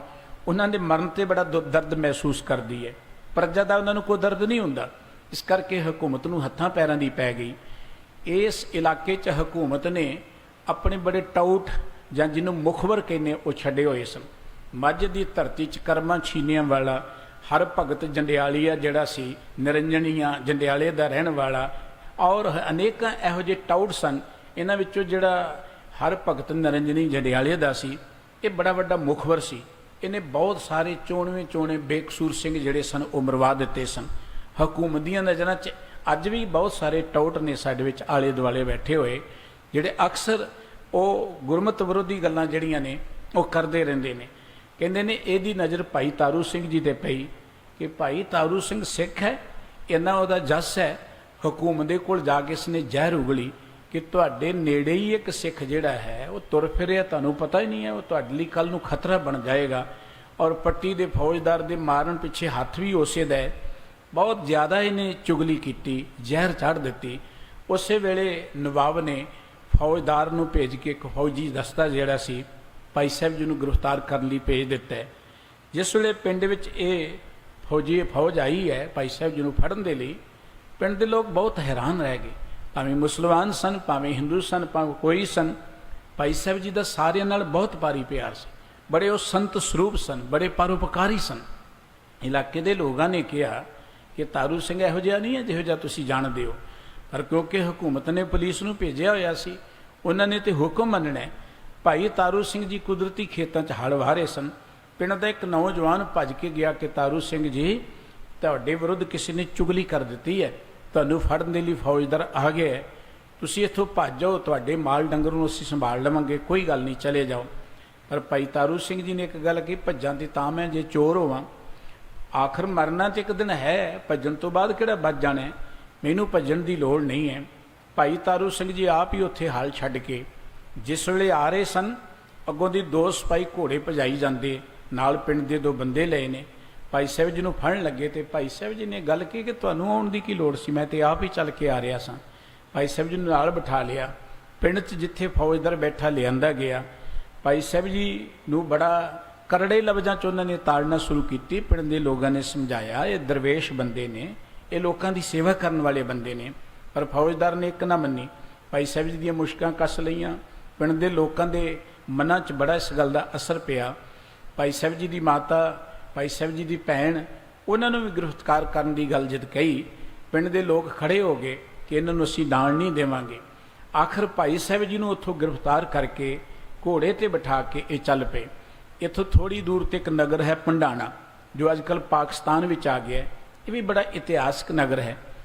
ਉਹਨਾਂ ਦੇ ਮਰਨ 'ਤੇ ਬੜਾ ਦਰਦ ਮਹਿਸੂਸ ਕਰਦੀ ਹੈ। ਪ੍ਰਜਾ ਦਾ ਉਹਨਾਂ ਨੂੰ ਕੋਈ ਦਰਦ ਨਹੀਂ ਹੁੰਦਾ। ਇਸ ਕਰਕੇ ਹਕੂਮਤ ਨੂੰ ਹੱਥਾਂ ਪੈਰਾਂ ਦੀ ਪੈ ਗਈ। ਇਸ ਇਲਾਕੇ 'ਚ ਹਕੂਮਤ ਨੇ ਆਪਣੇ ਬੜੇ ਟਾਊਟ, ਜਾਂ ਜਿਹਨੂੰ ਮੁਖਬਰ ਕਹਿੰਦੇ, ਉਹ ਛੱਡੇ ਹੋਏ ਸਨ। ਮੱਝ ਦੀ ਧਰਤੀ 'ਚ ਕਰਮਾਂ ਛੀਨਿਆਂ ਵਾਲਾ ਹਰ ਭਗਤ ਜੰਡਿਆਲੀਆ ਜਿਹੜਾ ਸੀ, ਨਿਰੰਜਨੀਆਂ ਜੰਡਿਆਲੇ ਦਾ ਰਹਿਣ ਵਾਲਾ, ਔਰ ਅਨੇਕਾਂ ਇਹੋ ਜਿਹੇ ਟਾਊਟ ਸਨ। ਇਹਨਾਂ ਵਿੱਚੋਂ ਜਿਹੜਾ ਹਰ ਭਗਤ ਨਿਰੰਜਨੀ ਜੰਡਿਆਲੇ ਦਾ ਸੀ, ਇਹ ਬੜਾ ਵੱਡਾ ਮੁਖਬਰ ਸੀ। ਇਹਨੇ ਬਹੁਤ ਸਾਰੇ ਚੋਣੇ ਬੇਕਸੂਰ ਸਿੰਘ ਜਿਹੜੇ ਸਨ ਉਹ ਮਰਵਾ ਦਿੱਤੇ ਸਨ। ਹਕੂਮਤ ਦੀਆਂ ਨਜ਼ਰਾਂ 'ਚ ਅੱਜ ਵੀ ਬਹੁਤ ਸਾਰੇ ਟਾਊਟ ਨੇ ਸਾਡੇ ਵਿੱਚ ਆਲੇ ਦੁਆਲੇ ਬੈਠੇ ਹੋਏ, ਜਿਹੜੇ ਅਕਸਰ ਉਹ ਗੁਰਮਤਿ ਵਿਰੋਧੀ ਗੱਲਾਂ ਜਿਹੜੀਆਂ ਨੇ ਉਹ ਕਰਦੇ ਰਹਿੰਦੇ ਨੇ। ਕਹਿੰਦੇ ਨੇ ਇਹਦੀ ਨਜ਼ਰ ਭਾਈ ਤਾਰੂ ਸਿੰਘ ਜੀ ਤੇ ਪਈ ਕਿ ਭਾਈ ਤਾਰੂ ਸਿੰਘ ਸਿੱਖ ਹੈ, ਇੰਨਾ ਉਹਦਾ ਜਸ ਹੈ। ਹਕੂਮਤ ਦੇ ਕੋਲ ਜਾ ਕੇ ਇਸਨੇ ਜ਼ਹਿਰ ਉਗਲੀ ਕਿ ਤੁਹਾਡੇ ਨੇੜੇ ਹੀ ਇੱਕ ਸਿੱਖ ਜਿਹੜਾ ਹੈ ਉਹ ਤੁਰ ਫਿਰਿਆ, ਤੁਹਾਨੂੰ ਪਤਾ ਹੀ ਨਹੀਂ ਹੈ, ਉਹ ਤੁਹਾਡੇ ਲਈ ਕੱਲ੍ਹ ਨੂੰ ਖਤਰਾ ਬਣ ਜਾਏਗਾ। ਔਰ ਪੱਟੀ ਦੇ ਫੌਜਦਾਰ ਦੇ ਮਾਰਨ ਪਿੱਛੇ ਹੱਥ ਵੀ ਉਸੇ ਦਾ ਹੈ। ਬਹੁਤ ਜ਼ਿਆਦਾ ਇਹਨੇ ਚੁਗਲੀ ਕੀਤੀ, ਜ਼ਹਿਰ ਚੜ੍ਹ ਦਿੱਤੀ। ਉਸੇ ਵੇਲੇ ਨਵਾਬ ਨੇ ਫੌਜਦਾਰ ਨੂੰ ਭੇਜ ਕੇ ਇੱਕ ਫੌਜੀ ਦਸਤਾ ਜਿਹੜਾ ਸੀ ਭਾਈ ਸਾਹਿਬ ਜੀ ਨੂੰ ਗ੍ਰਿਫਤਾਰ ਕਰਨ ਲਈ ਭੇਜ ਦਿੱਤਾ ਹੈ। ਜਿਸ ਵੇਲੇ ਪਿੰਡ ਵਿੱਚ ਇਹ ਫੌਜ ਆਈ ਹੈ ਭਾਈ ਸਾਹਿਬ ਜੀ ਨੂੰ ਫੜਨ ਦੇ ਲਈ, ਪਿੰਡ ਦੇ ਲੋਕ ਬਹੁਤ ਹੈਰਾਨ ਰਹਿ ਗਏ। ਭਾਵੇਂ ਮੁਸਲਮਾਨ ਸਨ, ਭਾਵੇਂ ਹਿੰਦੂ ਸਨ, ਭਾਵੇਂ ਕੋਈ ਸਨ, ਭਾਈ ਸਾਹਿਬ ਜੀ ਦਾ ਸਾਰਿਆਂ ਨਾਲ ਬਹੁਤ ਭਾਰੀ ਪਿਆਰ ਸੀ। ਬੜੇ ਉਹ ਸੰਤ ਸਰੂਪ ਸਨ, ਬੜੇ ਪਰਉਪਕਾਰੀ ਸਨ। ਇਲਾਕੇ ਦੇ ਲੋਕਾਂ ਨੇ ਕਿਹਾ ਕਿ ਤਾਰੂ ਸਿੰਘ ਇਹੋ ਜਿਹਾ ਨਹੀਂ ਹੈ ਜਿਹੋ ਜਿਹਾ ਤੁਸੀਂ ਜਾਣਦੇ ਹੋ। ਪਰ ਕਿਉਂਕਿ ਹਕੂਮਤ ਨੇ ਪੁਲਿਸ ਨੂੰ ਭੇਜਿਆ ਹੋਇਆ ਸੀ, ਉਹਨਾਂ ਨੇ ਤੇ ਹੁਕਮ ਮੰਨਣਾ। ਭਾਈ ਤਾਰੂ ਸਿੰਘ ਜੀ ਕੁਦਰਤੀ ਖੇਤਾਂ 'ਚ ਹਲ ਵਾਹ ਰਹੇ ਸਨ। ਪਿੰਡ ਦਾ ਇੱਕ ਨੌਜਵਾਨ ਭੱਜ ਕੇ ਗਿਆ ਕਿ ਤਾਰੂ ਸਿੰਘ ਜੀ, ਤੁਹਾਡੇ ਵਿਰੁੱਧ ਕਿਸੇ ਨੇ ਚੁਗਲੀ ਕਰ ਦਿੱਤੀ ਹੈ, ਤੁਹਾਨੂੰ ਫੜਨ ਦੇ ਲਈ ਫੌਜਦਾਰ ਆ ਗਿਆ ਹੈ, ਤੁਸੀਂ ਇੱਥੋਂ ਭੱਜ ਜਾਓ, ਤੁਹਾਡੇ ਮਾਲ ਡੰਗਰ ਨੂੰ ਅਸੀਂ ਸੰਭਾਲ ਲਵਾਂਗੇ, ਕੋਈ ਗੱਲ ਨਹੀਂ, ਚਲੇ ਜਾਓ। ਪਰ ਭਾਈ ਤਾਰੂ ਸਿੰਘ ਜੀ ਨੇ ਇੱਕ ਗੱਲ ਕਹੀ, ਭੱਜਾਂ ਦੀ ਤਾਂ ਮੈਂ ਜੇ ਚੋਰ ਹੋਵਾਂ, ਆਖਰ ਮਰਨਾ ਤੇ ਇੱਕ ਦਿਨ ਹੈ, ਭੱਜਣ ਤੋਂ ਬਾਅਦ ਕਿਹੜਾ ਬਚ ਜਾਣਾ, ਮੈਨੂੰ ਭੱਜਣ ਦੀ ਲੋੜ ਨਹੀਂ ਹੈ। ਭਾਈ ਤਾਰੂ ਸਿੰਘ ਜੀ ਆਪ ਹੀ ਉੱਥੇ ਹਾਲ ਛੱਡ ਕੇ ਜਿਸ ਵੇਲੇ ਆ ਰਹੇ ਸਨ, ਅੱਗੋਂ ਦੀ 2 ਸਿਪਾਹੀ ਘੋੜੇ ਭਜਾਈ ਜਾਂਦੇ, ਨਾਲ ਪਿੰਡ ਦੇ 2 ਬੰਦੇ ਲਏ ਨੇ। ਭਾਈ ਸਾਹਿਬ ਜੀ ਨੂੰ ਫੜਨ ਲੱਗੇ ਤੇ ਭਾਈ ਸਾਹਿਬ ਜੀ ਨੇ ਗੱਲ ਕਹੀ ਕਿ ਤੁਹਾਨੂੰ ਆਉਣ ਦੀ ਕੀ ਲੋੜ ਸੀ, ਮੈਂ ਤੇ ਆਪ ਹੀ ਚੱਲ ਕੇ ਆ ਰਿਹਾ ਸਾਂ। ਭਾਈ ਸਾਹਿਬ ਜੀ ਨੂੰ ਨਾਲ ਬਿਠਾ ਲਿਆ। ਪਿੰਡ 'ਚ ਜਿੱਥੇ ਫੌਜਦਾਰ ਬੈਠਾ ਲਿਆਂਦਾ ਗਿਆ। ਭਾਈ ਸਾਹਿਬ ਜੀ ਨੂੰ ਬੜਾ ਕਰੜੇ ਲਫ਼ਜ਼ਾਂ 'ਚ ਉਹਨਾਂ ਨੇ ਤਾੜਨਾ ਸ਼ੁਰੂ ਕੀਤੀ। ਪਿੰਡ ਦੇ ਲੋਕਾਂ ਨੇ ਸਮਝਾਇਆ ਇਹ ਦਰਵੇਸ਼ ਬੰਦੇ ਨੇ, ਇਹ ਲੋਕਾਂ ਦੀ ਸੇਵਾ ਕਰਨ ਵਾਲੇ ਬੰਦੇ ਨੇ, ਪਰ ਫੌਜਦਾਰ ਨੇ ਇੱਕ ਨਾ ਮੰਨੀ। ਭਾਈ ਸਾਹਿਬ ਜੀ ਦੀਆਂ ਮੁਸ਼ਕਾਂ ਕੱਸ ਲਈਆਂ। ਪਿੰਡ ਦੇ ਲੋਕਾਂ ਦੇ ਮਨਾਂ 'ਚ ਬੜਾ ਇਸ ਗੱਲ ਦਾ ਅਸਰ ਪਿਆ। ਭਾਈ ਸਾਹਿਬ ਜੀ ਦੀ ਮਾਤਾ, ਭਾਈ ਸਾਹਿਬ ਜੀ ਦੀ ਭੈਣ, ਉਹਨਾਂ ਨੂੰ ਵੀ ਗ੍ਰਿਫਤਾਰ ਕਰਨ ਦੀ ਗੱਲ ਜਦ ਕਹੀ, ਪਿੰਡ ਦੇ ਲੋਕ ਖੜੇ ਹੋ ਗਏ ਕਿ ਇਹਨਾਂ ਨੂੰ ਅਸੀਂ ਦਾਣ ਨਹੀਂ ਦੇਵਾਂਗੇ। ਆਖਰ ਭਾਈ ਸਾਹਿਬ ਜੀ ਨੂੰ ਉੱਥੋਂ ਗ੍ਰਿਫਤਾਰ ਕਰਕੇ ਘੋੜੇ ਤੇ ਬਿਠਾ ਕੇ ਇਹ ਚੱਲ ਪਏ। ਇੱਥੋਂ ਥੋੜੀ ਦੂਰ ਤੇ ਇੱਕ ਨਗਰ ਹੈ ਭੰਡਾਣਾ, ਜੋ ਅੱਜ ਕੱਲ੍ਹ ਪਾਕਿਸਤਾਨ ਵਿੱਚ ਆ ਗਿਆ। ਇਹ ਵੀ ਬੜਾ ਇਤਿਹਾਸਕ ਨਗਰ ਹੈ।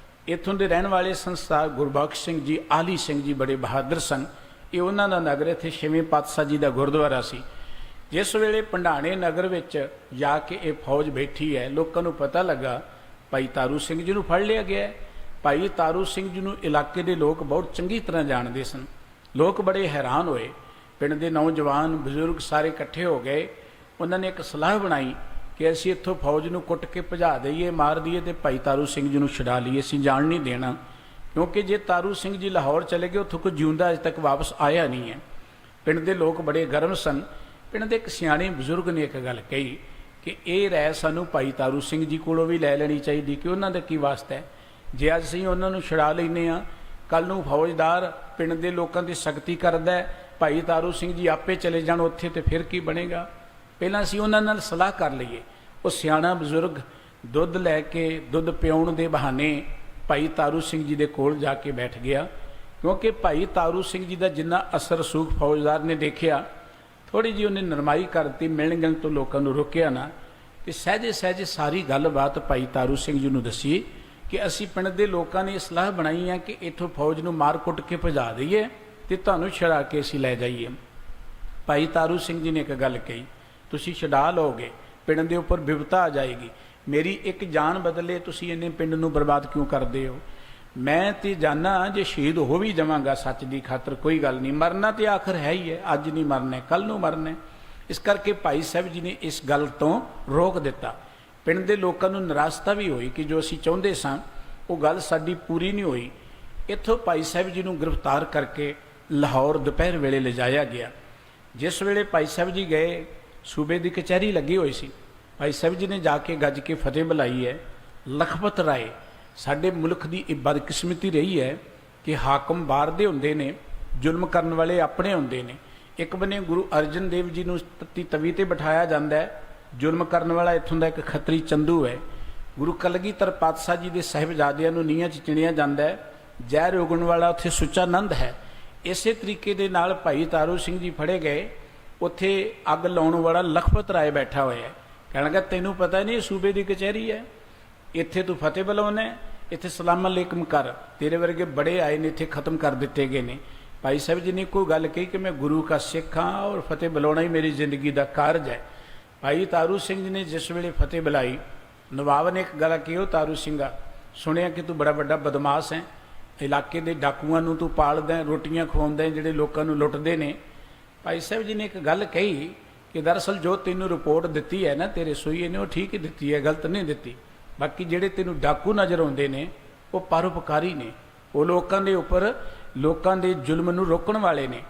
ਇੱਥੋਂ ਦੇ ਰਹਿਣ ਵਾਲੇ ਸੰਸਥਾਰ ਗੁਰਬਖਸ਼ ਸਿੰਘ ਜੀ, ਆਲੀ ਸਿੰਘ ਜੀ ਬੜੇ ਬਹਾਦਰ ਸਨ। ਇਹ ਉਹਨਾਂ ਦਾ ਨਗਰ, ਇੱਥੇ 6ਵੇਂ ਪਾਤਸ਼ਾਹ ਜੀ ਦਾ ਗੁਰਦੁਆਰਾ ਸੀ। ਜਿਸ ਵੇਲੇ ਭੰਡਾਣੇ ਨਗਰ ਵਿੱਚ ਜਾ ਕੇ ਇਹ ਫੌਜ ਬੈਠੀ ਹੈ, ਲੋਕਾਂ ਨੂੰ ਪਤਾ ਲੱਗਾ ਭਾਈ ਤਾਰੂ ਸਿੰਘ ਜੀ ਨੂੰ ਫੜ ਲਿਆ ਗਿਆ ਹੈ। ਭਾਈ ਤਾਰੂ ਸਿੰਘ ਜੀ ਨੂੰ ਇਲਾਕੇ ਦੇ ਲੋਕ ਬਹੁਤ ਚੰਗੀ ਤਰ੍ਹਾਂ ਜਾਣਦੇ ਸਨ। ਲੋਕ ਬੜੇ ਹੈਰਾਨ ਹੋਏ। ਪਿੰਡ ਦੇ ਨੌਜਵਾਨ ਬਜ਼ੁਰਗ ਸਾਰੇ ਇਕੱਠੇ ਹੋ ਗਏ। ਉਹਨਾਂ ਨੇ ਇੱਕ ਸਲਾਹ ਬਣਾਈ ਕਿ ਅਸੀਂ ਇੱਥੋਂ ਫੌਜ ਨੂੰ ਕੁੱਟ ਕੇ ਭਜਾ ਦਈਏ, ਮਾਰ ਦਈਏ ਤੇ ਭਾਈ ਤਾਰੂ ਸਿੰਘ ਜੀ ਨੂੰ ਛੁਡਾ ਲਈਏ, ਅਸੀਂ ਜਾਣ ਨਹੀਂ ਦੇਣਾ। ਕਿਉਂਕਿ ਜੇ ਤਾਰੂ ਸਿੰਘ ਜੀ ਲਾਹੌਰ ਚਲੇ ਗਏ, ਉੱਥੋਂ ਕੋਈ ਜਿਉਂਦਾ ਅਜੇ ਤੱਕ ਵਾਪਸ ਆਇਆ ਨਹੀਂ ਹੈ। ਪਿੰਡ ਦੇ ਲੋਕ ਬੜੇ ਗਰਮ ਸਨ। ਪਿੰਡ ਦੇ ਇੱਕ ਸਿਆਣੇ ਬਜ਼ੁਰਗ ਨੇ ਇੱਕ ਗੱਲ ਕਹੀ ਕਿ ਇਹ ਰਾਏ ਸਾਨੂੰ ਭਾਈ ਤਾਰੂ ਸਿੰਘ ਜੀ ਕੋਲੋਂ ਵੀ ਲੈ ਲੈਣੀ ਚਾਹੀਦੀ ਕਿ ਉਹਨਾਂ ਦਾ ਕੀ ਵਾਸਤਾ ਹੈ। ਜੇ ਅੱਜ ਅਸੀਂ ਉਹਨਾਂ ਨੂੰ ਛੁਡਾ ਲੈਂਦੇ ਹਾਂ, ਕੱਲ੍ਹ ਨੂੰ ਫੌਜਦਾਰ ਪਿੰਡ ਦੇ ਲੋਕਾਂ ਦੀ ਸਖਤੀ ਕਰਦਾ ਹੈ, ਭਾਈ ਤਾਰੂ ਸਿੰਘ ਜੀ ਆਪੇ ਚਲੇ ਜਾਣ ਉੱਥੇ, ਤੇ ਫਿਰ ਕੀ ਬਣੇਗਾ। ਪਹਿਲਾਂ ਅਸੀਂ ਉਹਨਾਂ ਨਾਲ ਸਲਾਹ ਕਰ ਲਈਏ। ਉਹ ਸਿਆਣਾ ਬਜ਼ੁਰਗ ਦੁੱਧ ਲੈ ਕੇ, ਦੁੱਧ ਪਿਆਉਣ ਦੇ ਬਹਾਨੇ ਭਾਈ ਤਾਰੂ ਸਿੰਘ ਜੀ ਦੇ ਕੋਲ ਜਾ ਕੇ ਬੈਠ ਗਿਆ। ਕਿਉਂਕਿ ਭਾਈ ਤਾਰੂ ਸਿੰਘ ਜੀ ਦਾ ਜਿੰਨਾ ਅਸਰ ਸੂਖ ਫੌਜਦਾਰ ਨੇ ਦੇਖਿਆ, ਥੋੜ੍ਹੀ ਜਿਹੀ ਉਹਨੇ ਨਰਮਾਈ ਕਰਤੀ, ਮਿਲਣ ਗਿਲਣ ਤੋਂ ਲੋਕਾਂ ਨੂੰ ਰੋਕਿਆ ਨਾ, ਕਿ ਸਹਿਜੇ ਸਹਿਜੇ ਸਾਰੀ ਗੱਲਬਾਤ ਭਾਈ ਤਾਰੂ ਸਿੰਘ ਜੀ ਨੂੰ ਦੱਸੀ ਕਿ ਅਸੀਂ ਪਿੰਡ ਦੇ ਲੋਕਾਂ ਨੇ ਸਲਾਹ ਬਣਾਈ ਹੈ ਕਿ ਇੱਥੋਂ ਫੌਜ ਨੂੰ ਮਾਰ ਕੁੱਟ ਕੇ ਭਜਾ ਦਈਏ ਤੇ ਤੁਹਾਨੂੰ ਛੁਡਾ ਕੇ ਅਸੀਂ ਲੈ ਜਾਈਏ। ਭਾਈ ਤਾਰੂ ਸਿੰਘ ਜੀ ਨੇ ਇੱਕ ਗੱਲ ਕਹੀ, ਤੁਸੀਂ ਛੁਡਾ ਲਓਗੇ, ਪਿੰਡ ਦੇ ਉੱਪਰ ਬਿਪਤਾ ਆ ਜਾਏਗੀ, ਮੇਰੀ ਇੱਕ ਜਾਨ ਬਦਲੇ ਤੁਸੀਂ ਇੰਨੇ ਪਿੰਡ ਨੂੰ ਬਰਬਾਦ ਕਿਉਂ ਕਰਦੇ ਹੋ। ਮੈਂ ਤੇ ਜਾਨਾ ਜੇ ਸ਼ਹੀਦ ਹੋ ਵੀ ਜਾਵਾਂਗਾ ਸੱਚ ਦੀ ਖਾਤਰ, ਕੋਈ ਗੱਲ ਨਹੀਂ, ਮਰਨਾ ਤੇ ਆਖਰ ਹੈ ਹੀ ਹੈ, ਅੱਜ ਨਹੀਂ ਮਰਨਾ ਕੱਲ ਨੂੰ ਮਰਨਾ। ਇਸ ਕਰਕੇ ਭਾਈ ਸਾਹਿਬ ਜੀ ਨੇ ਇਸ ਗੱਲ ਤੋਂ ਰੋਕ ਦਿੱਤਾ। ਪਿੰਡ ਦੇ ਲੋਕਾਂ ਨੂੰ ਨਿਰਾਸ਼ਤਾ ਵੀ ਹੋਈ ਕਿ ਜੋ ਅਸੀਂ ਚਾਹੁੰਦੇ ਸਾਂ ਉਹ ਗੱਲ ਸਾਡੀ ਪੂਰੀ ਨਹੀਂ ਹੋਈ। ਇੱਥੋਂ ਭਾਈ ਸਾਹਿਬ ਜੀ ਨੂੰ ਗ੍ਰਿਫਤਾਰ ਕਰਕੇ ਲਾਹੌਰ ਦੁਪਹਿਰ ਵੇਲੇ ਲਿਜਾਇਆ ਗਿਆ। ਜਿਸ ਵੇਲੇ ਭਾਈ ਸਾਹਿਬ ਜੀ ਗਏ, ਸੂਬੇ ਦੀ ਕਚਹਿਰੀ ਲੱਗੀ ਹੋਈ ਸੀ। ਭਾਈ ਸਾਹਿਬ ਜੀ ਨੇ ਜਾ ਕੇ ਗੱਜ ਕੇ ਫਤਿਹ ਬੁਲਾਈ ਹੈ। ਲਖਪਤ ਰਾਏ, ਸਾਡੇ ਮੁਲਕ ਦੀ ਇਹ ਬਦਕਿਸਮਤੀ ਰਹੀ ਹੈ ਕਿ ਹਾਕਮ ਬਾਹਰ ਦੇ ਹੁੰਦੇ ਨੇ, ਜ਼ੁਲਮ ਕਰਨ ਵਾਲੇ ਆਪਣੇ ਹੁੰਦੇ ਨੇ। ਇੱਕ ਬੰਨੇ ਗੁਰੂ ਅਰਜਨ ਦੇਵ ਜੀ ਨੂੰ ਤਵੀ ਤੇ ਬਿਠਾਇਆ ਜਾਂਦਾ ਹੈ, ਜ਼ੁਲਮ ਕਰਨ ਵਾਲਾ ਇੱਥੋਂ ਦਾ ਇੱਕ ਖੱਤਰੀ ਚੰਦੂ ਹੈ। ਗੁਰੂ ਕਲਗੀਧਰ ਪਾਤਸ਼ਾਹ ਜੀ ਦੇ ਸਾਹਿਬਜ਼ਾਦਿਆਂ ਨੂੰ ਨੀਹਾਂ 'ਚ ਚਿਣਿਆ ਜਾਂਦਾ ਹੈ। ਜ਼ਹਿਰ ਉਗਣ ਵਾਲਾ ਉੱਥੇ ਸੁੱਚਾ ਨੰਦ ਹੈ। ਇਸੇ ਤਰੀਕੇ ਦੇ ਨਾਲ ਭਾਈ ਤਾਰੂ ਸਿੰਘ ਜੀ ਫੜੇ ਗਏ। ਉੱਥੇ ਅੱਗ ਲਾਉਣ ਵਾਲਾ ਲਖਪਤ ਰਾਏ ਬੈਠਾ ਹੋਇਆ ਹੈ। ਕਹਿਣ ਲੱਗਾ ਤੈਨੂੰ ਪਤਾ ਨਹੀਂ ਸੂਬੇ ਦੀ ਕਚਹਿਰੀ ਹੈ, ਇੱਥੇ ਤੂੰ ਫਤਿਹ ਬੁਲਾਉਣਾ, ਇੱਥੇ ਸਲਾਮ ਅਲੈਕਮ ਕਰ, ਤੇਰੇ ਵਰਗੇ ਬੜੇ ਆਏ ਨੇ, ਇੱਥੇ ਖਤਮ ਕਰ ਦਿੱਤੇ ਗਏ ਨੇ। ਭਾਈ ਸਾਹਿਬ ਜੀ ਨੇ ਕੋਈ ਗੱਲ ਕਹੀ ਕਿ ਮੈਂ ਗੁਰੂ ਕਾ ਸਿੱਖ ਹਾਂ ਔਰ ਫਤਿਹ ਬੁਲਾਉਣਾ ਹੀ ਮੇਰੀ ਜ਼ਿੰਦਗੀ ਦਾ ਕਾਰਜ ਹੈ। ਭਾਈ ਤਾਰੂ ਸਿੰਘ ਜੀ ਨੇ ਜਿਸ ਵੇਲੇ ਫਤਿਹ ਬੁਲਾਈ, ਨਵਾਬ ਨੇ ਇੱਕ ਗੱਲ ਕਹੀ, ਉਹ ਤਾਰੂ ਸਿੰਘਾ, ਸੁਣਿਆ ਕਿ ਤੂੰ ਬੜਾ ਵੱਡਾ ਬਦਮਾਸ਼ ਹੈ, ਇਲਾਕੇ ਦੇ ਡਾਕੂਆਂ ਨੂੰ ਤੂੰ ਪਾਲਦਾ, ਰੋਟੀਆਂ ਖਵਾਉਂਦਾ, ਜਿਹੜੇ ਲੋਕਾਂ ਨੂੰ ਲੁੱਟਦੇ ਨੇ। ਭਾਈ ਸਾਹਿਬ ਜੀ ਨੇ ਇੱਕ ਗੱਲ ਕਹੀ ਕਿ ਦਰਅਸਲ ਜੋ ਤੈਨੂੰ ਰਿਪੋਰਟ ਦਿੱਤੀ ਹੈ ਨਾ ਤੇਰੇ ਸੂਈਏ ਨੇ, ਉਹ ਠੀਕ ਹੀ ਦਿੱਤੀ ਹੈ, ਗਲਤ ਨਹੀਂ ਦਿੱਤੀ। ਬਾਕੀ ਜਿਹੜੇ ਤੈਨੂੰ ਡਾਕੂ ਨਜ਼ਰ ਆਉਂਦੇ ਨੇ ਉਹ ਪਰਉਪਕਾਰੀ ਨੇ, ਉਹ ਲੋਕਾਂ ਦੇ ਉੱਪਰ, ਲੋਕਾਂ ਦੇ ਜ਼ੁਲਮ ਨੂੰ ਰੋਕਣ ਵਾਲੇ ਨੇ।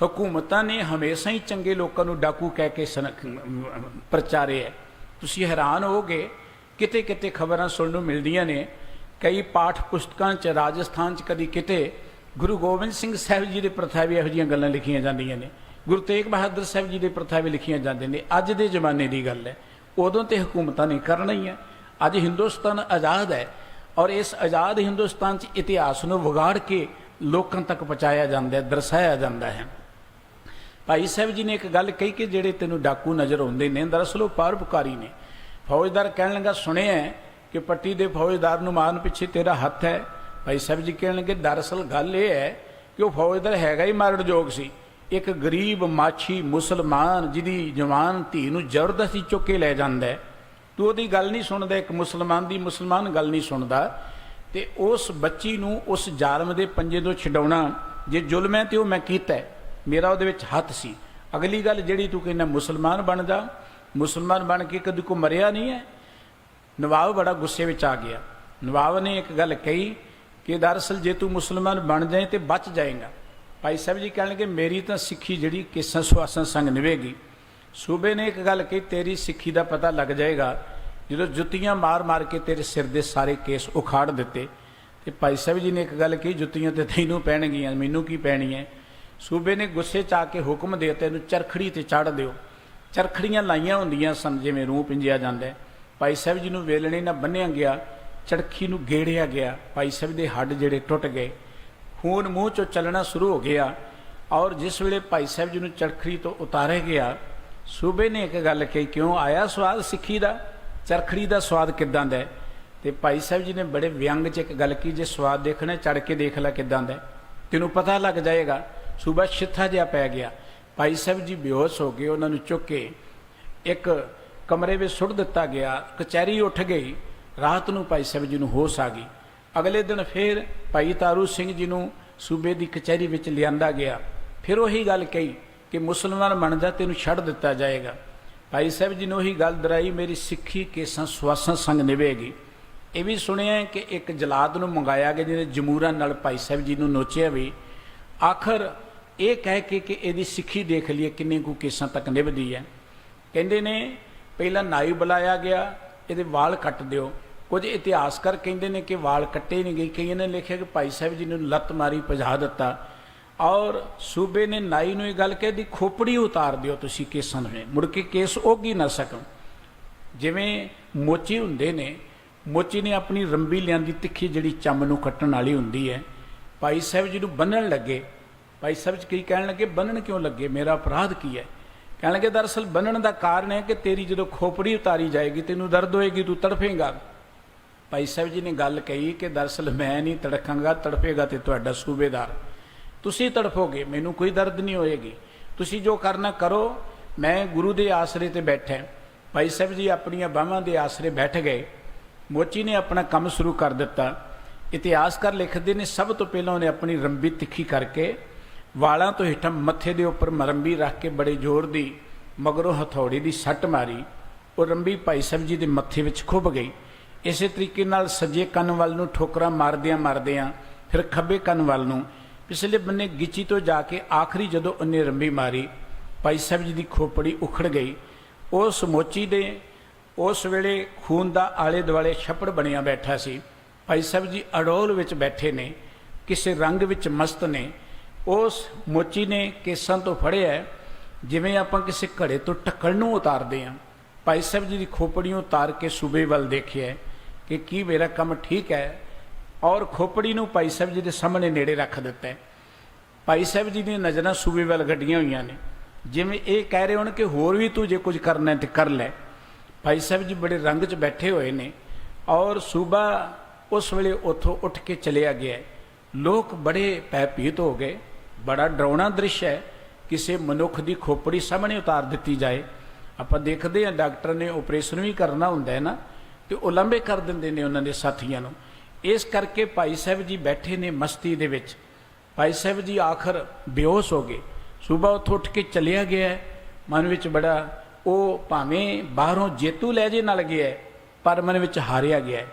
ਹਕੂਮਤਾਂ ਨੇ ਹਮੇਸ਼ਾ ਹੀ ਚੰਗੇ ਲੋਕਾਂ ਨੂੰ ਡਾਕੂ ਕਹਿ ਕੇ ਪ੍ਰਚਾਰੇ ਹੈ। ਤੁਸੀਂ ਹੈਰਾਨ ਹੋਗੇ, ਕਿਤੇ ਕਿਤੇ ਖਬਰਾਂ ਸੁਣਨ ਨੂੰ ਮਿਲਦੀਆਂ ਨੇ। ਕਈ ਪਾਠ ਪੁਸਤਕਾਂ 'ਚ, ਰਾਜਸਥਾਨ 'ਚ ਕਦੀ ਕਿਤੇ ਗੁਰੂ ਗੋਬਿੰਦ ਸਿੰਘ ਸਾਹਿਬ ਜੀ ਦੇ ਪ੍ਰਥਾਵੇ ਇਹੋ ਜਿਹੀਆਂ ਗੱਲਾਂ ਲਿਖੀਆਂ ਜਾਂਦੀਆਂ ਨੇ, ਗੁਰੂ ਤੇਗ ਬਹਾਦਰ ਸਾਹਿਬ ਜੀ ਦੇ ਪ੍ਰਥਾਵੇ ਲਿਖੀਆਂ ਜਾਂਦੇ ਨੇ। ਅੱਜ ਦੇ ਜ਼ਮਾਨੇ ਦੀ ਗੱਲ ਹੈ, ਉਦੋਂ ਤੇ ਹਕੂਮਤਾਂ ਨੇ ਕਰਨਾ ਹੀ ਹੈ। ਅੱਜ ਹਿੰਦੁਸਤਾਨ ਆਜ਼ਾਦ ਹੈ ਔਰ ਇਸ ਆਜ਼ਾਦ ਹਿੰਦੁਸਤਾਨ 'ਚ ਇਤਿਹਾਸ ਨੂੰ ਵਿਗਾੜ ਕੇ ਲੋਕਾਂ ਤੱਕ ਪਹੁੰਚਾਇਆ ਜਾਂਦਾ ਹੈ, ਦਰਸਾਇਆ ਜਾਂਦਾ ਹੈ। ਭਾਈ ਸਾਹਿਬ ਜੀ ਨੇ ਇੱਕ ਗੱਲ ਕਹੀ ਕਿ ਜਿਹੜੇ ਤੈਨੂੰ ਡਾਕੂ ਨਜ਼ਰ ਆਉਂਦੇ ਨੇ ਦਰਅਸਲ ਉਹ ਪਰਉਪਕਾਰੀ ਨੇ। ਫੌਜਦਾਰ ਕਹਿਣ ਲੱਗਾ ਸੁਣਿਆ ਕਿ ਪੱਟੀ ਦੇ ਫੌਜਦਾਰ ਨੂੰ ਮਾਰਨ ਪਿੱਛੇ ਤੇਰਾ ਹੱਥ ਹੈ। ਭਾਈ ਸਾਹਿਬ ਜੀ ਕਹਿਣ ਲੱਗੇ ਦਰਅਸਲ ਗੱਲ ਇਹ ਹੈ ਕਿ ਉਹ ਫੌਜਦਾਰ ਹੈਗਾ ਹੀ ਮਾਰਨਯੋਗ ਸੀ। ਇੱਕ ਗਰੀਬ ਮਾਛੀ ਮੁਸਲਮਾਨ ਜਿਹਦੀ ਜਵਾਨ ਧੀ ਨੂੰ ਜ਼ਬਰਦਸਤੀ ਚੁੱਕ ਕੇ ਲੈ ਜਾਂਦਾ ਹੈ, ਤੂੰ ਉਹਦੀ ਗੱਲ ਨਹੀਂ ਸੁਣਦਾ, ਇੱਕ ਮੁਸਲਮਾਨ ਦੀ ਮੁਸਲਮਾਨ ਗੱਲ ਨਹੀਂ ਸੁਣਦਾ, ਤੇ ਉਸ ਬੱਚੀ ਨੂੰ ਉਸ ਜ਼ਾਲਮ ਦੇ ਪੰਜੇ ਤੋਂ ਛਡਾਉਣਾ ਜੇ ਜ਼ੁਲਮ ਹੈ ਤੇ ਉਹ ਮੈਂ ਕੀਤਾ, ਮੇਰਾ ਉਹਦੇ ਵਿੱਚ ਹੱਥ ਸੀ। ਅਗਲੀ ਗੱਲ ਜਿਹੜੀ ਤੂੰ ਕਹਿੰਦਾ ਮੁਸਲਮਾਨ ਬਣ ਜਾ, मुसलमान बन के कभी को मरिया नहीं है। नवाब बड़ा गुस्से में आ गया। नवाब ने एक गल कही कि दरअसल जे तू मुसलमान बन जाए तो बच जाएगा। भाई साहब जी कह लगे मेरी तो सिक्खी जी केसा सुआसन संग निभेगी। सूबे ने एक गल कही तेरी सिक्खी का पता लग जाएगा जो जुत्तियां मार मार के तेरे सिर के सारे केस उखाड़ दिते। तो भाई साहब जी ने एक गल कही जुत्तियां तो तैनूं पैणगियां मैनू की पैनी है। सूबे ने गुस्से च आके हुक्म दे तेनू चरखड़ी ते चढ़ दिओ। चरखड़ियां लाइयां होंदियां सन जिवें रूह पिंजिया जांदा है। भाई साहब जी नूं वेलणे नाल बन्निया गया, चरखी नूं गेड़िया गया। भाई साहब दे हड्ड जिहड़े टुट गए, खून मूँह चों चलना शुरू हो गया। और जिस वेले भाई साहब जी नूं चरखड़ी तो उतारे गया, सूबे ने एक गल कही क्यों आया स्वाद सिक्खी दा, चरखड़ी दा स्वाद किदां दा है। ते भाई साहब जी ने बड़े व्यंग च एक गल की जे स्वाद देखना चढ़ के देख ला किदां दा है, तैनूं पता लग जाएगा। सूबा छित्था जिहा पै गया। भाई साहब जी बेहोश हो गए। उन्होंने चुक के एक कमरे में सुट दिता गया। कचहरी उठ गई। रात नूं भाई साहब जी नूं होश आ गई। अगले दिन फिर भाई तारू सिंह जी नूं सूबे की कचहरी विच लिआंदा गया। फिर वही गल कही कि मुसलमान बन जा तेनूं छड़ दिता जाएगा। भाई साहब जी ने वही गल दराई मेरी सिक्खी केसां सुआसां संग निभेगी। ये भी सुनिया कि एक जलाद नूं मंगाया गया जिहने जमूरां नाल भाई साहब जी नूं नोचिया भी। आखिर ये कह के कि इहदी सिक्खी देख लीए किन्ने कु केसां तक निभदी है। कहंदे ने पहला नाई बुलाया गया, इहदे वाल कट दिओ। कुछ इतिहासकार कहंदे ने कि वाल कट्टे नहीं गए। कईयां ने लिखिया कि भाई साहब जी ने लत्त मारी भजा दिता। और सूबे ने नाई नूं गल कह दी खोपड़ी उतार दिओ तुसीं केसां नूं, मुड़ के केस उग ही ना सकण। जिवें मोची हुंदे ने, मोची ने अपनी रंबी लिआंदी तिखी जिहड़ी चम नूं कट्टण वाली हुंदी है। भाई साहब जी नूं बन्नण लगे। भाई साहब जी कई कहण लगे बन्नण क्यों लगे, मेरा अपराध की है। कहण लगे दरअसल बन्नण का कारण है कि तेरी जो खोपड़ी उतारी जाएगी तैनूं दर्द होएगी, तू तड़फेगा। भाई साहब जी ने गल कही कि दरअसल मैं नहीं तड़कांगा, तड़फेगा तो तुहाडा सूबेदार, तुसीं तड़फोगे, मैनूं कोई दर्द नहीं होएगी। तुसीं जो करना करो, मैं गुरु के आसरे ते बैठा। भाई साहब जी अपनियां बाहां के आसरे बैठ गए। मोची ने अपना काम शुरू कर दिता। इतिहासकार लिखते हैं सब तो पहले उन्हें अपनी रंबी तिखी करके वालों तो हेठां मत्थे के उपर रंबी रख के बड़े जोर की मगरों हथौड़ी की सट मारी। और रंबी भाई साहब जी के मत्थे विच खुभ गई। इस तरीके नाल सज्जे कन वाल नूं ठोकरां मारदियां मारदियां फिर खब्बे कन वाल नूं पिछले बन्ने गिची तो जाके आखिरी जदों उन्हें रंबी मारी, भाई साहब जी की खोपड़ी उखड़ गई। उस मोची ने उस वेले खून का आले दुआले छप्पड़ बनिया बैठा सी। भाई साहब जी अडोल विच बैठे ने, किसी रंग विच मस्त ने। उस मोची ने केसां तो फड़िया जिवें आपां किसी घड़े तो ढक्कण नूं उतारदे हां। भाई साहब जी की खोपड़ी उतार के सूबे वाल देखिया कि की मेरा काम ठीक है, और खोपड़ी नूं भाई साहब जी के सामने नेड़े रख दिता है। भाई साहब जी दी नज़रां सूबे वाल गड्डियां हुई ने, जिवें ये कह रहे होण कि होर भी तू जे कुछ करना है तो कर लै। भाई साहब जी बड़े रंग च बैठे हुए ने। और सूबा उस वेले उथों उठ के चलिया गया। लोग बड़े भयभीत हो गए। बड़ा डरावना दृश्य है, किसी मनुख की खोपड़ी सामने उतार दी जाए। आपां देखते हैं डॉक्टर ने ऑपरेशन भी करना हुंदा है ना, तो उलंबे कर देंदे ने उन्हां दे साथियां नूं। इस करके भाई साहब जी बैठे ने मस्ती दे विच। भाई साहब जी आखिर बेहोश हो गए। सूबा उथों उठ के चलिया गया। मन विच बड़ा वो भावें बाहरों जेतू लहजे नाल गया है, पर मन विच हारिया गया है।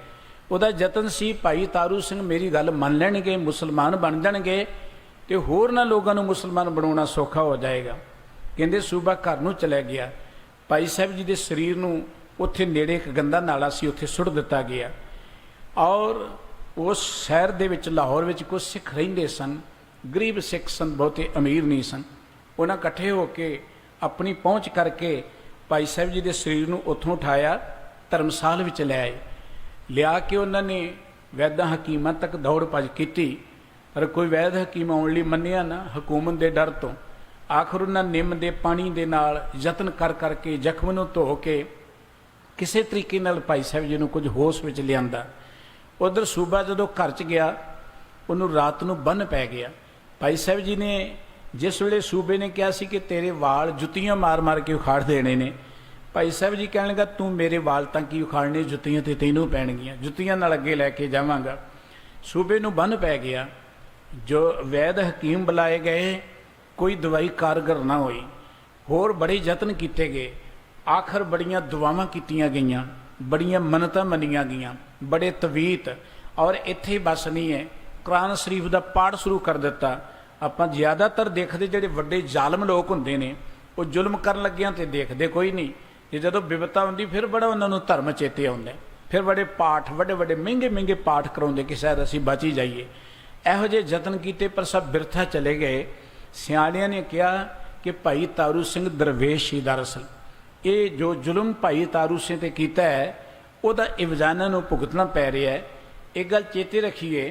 उहदा यतन सी भाई तारू सिंह मेरी गल मन लैणगे, मुसलमान बन जाणगे तो होर ना लोगों नूं मुसलमान बनाउणा सौखा हो जाएगा। कहंदे सूबा घर नूं चला गया। भाई साहब जी के शरीर नूं उत्थे नेड़े एक गंदा नाला सी, उत्थे सुट दिता गया। और उस शहर दे विच लाहौर विच कुछ सिख रहिंदे सन, गरीब सिख सन, बहुते अमीर नहीं सन। उन्हां इकट्ठे होके अपनी पहुँच करके भाई साहब जी के शरीर नूं उत्थों उठाया, धर्मसाल विच ले आए। लिया के उन्होंने वैद्यां हकीमां तक दौड़ भज की, पर कोई वैद हकीम आउण लई मन्निया ना, हुकूमत के डर तो। आखिर उन्होंने निम के पानी के नाल यतन कर करके जख्म नूं धो के किसी तरीके नाल भाई साहब जी नूं कुछ होश विच लिआंदा। उधर सूबा जदों घर च गया, उन्होंने रात नूं बन पै गया। भाई साहब जी ने जिस वेले सूबे ने कहा सी कि तेरे वाल जुत्तियां मार मार के उखाड़ देने ने, भाई साहब जी कहण लगा तू मेरे वाल तां की उखाड़ने, जुत्तियां ते तैनूं पैणगियां, जुत्तियां नाल अगे लैके जावांगा। सूबे नूं बन पै गया। जो वैद हकीम बुलाए गए, कोई दवाई कारगर ना हुई। होर बड़े यतन किए गए, आखिर बड़ियां दुआवां कीतियां गईयां, बड़ियां मन्नतां मन्नियां गईयां, बड़े तवीत, और इत्थे ही बस नहीं है, कुरान शरीफ का पाठ शुरू कर दिता। आपां ज़्यादातर देखते जिहड़े वड्डे जालम लोग हुंदे ने वो जुल्म करन लग्गियां ते देखदे कोई नहीं, जे जदों विपता आउंदी फिर बड़ा उन्हां नूं धर्म चेते आउंदा, फिर बड़े पाठ वड्डे वड्डे महंगे महंगे पाठ कराउंदे कि शायद असीं बच ही जाइए। इहो जिहे यतन कीते पर सब बिरथा चले गए। सियाणियां ने कहा कि भाई तारू सिंह दरवेश ही दरअसल ये जो जुल्म भाई तारू सिंह ते कीता है उहदा इवजाना नूं भुगतना पै रहा है। एक गल चेते रखिए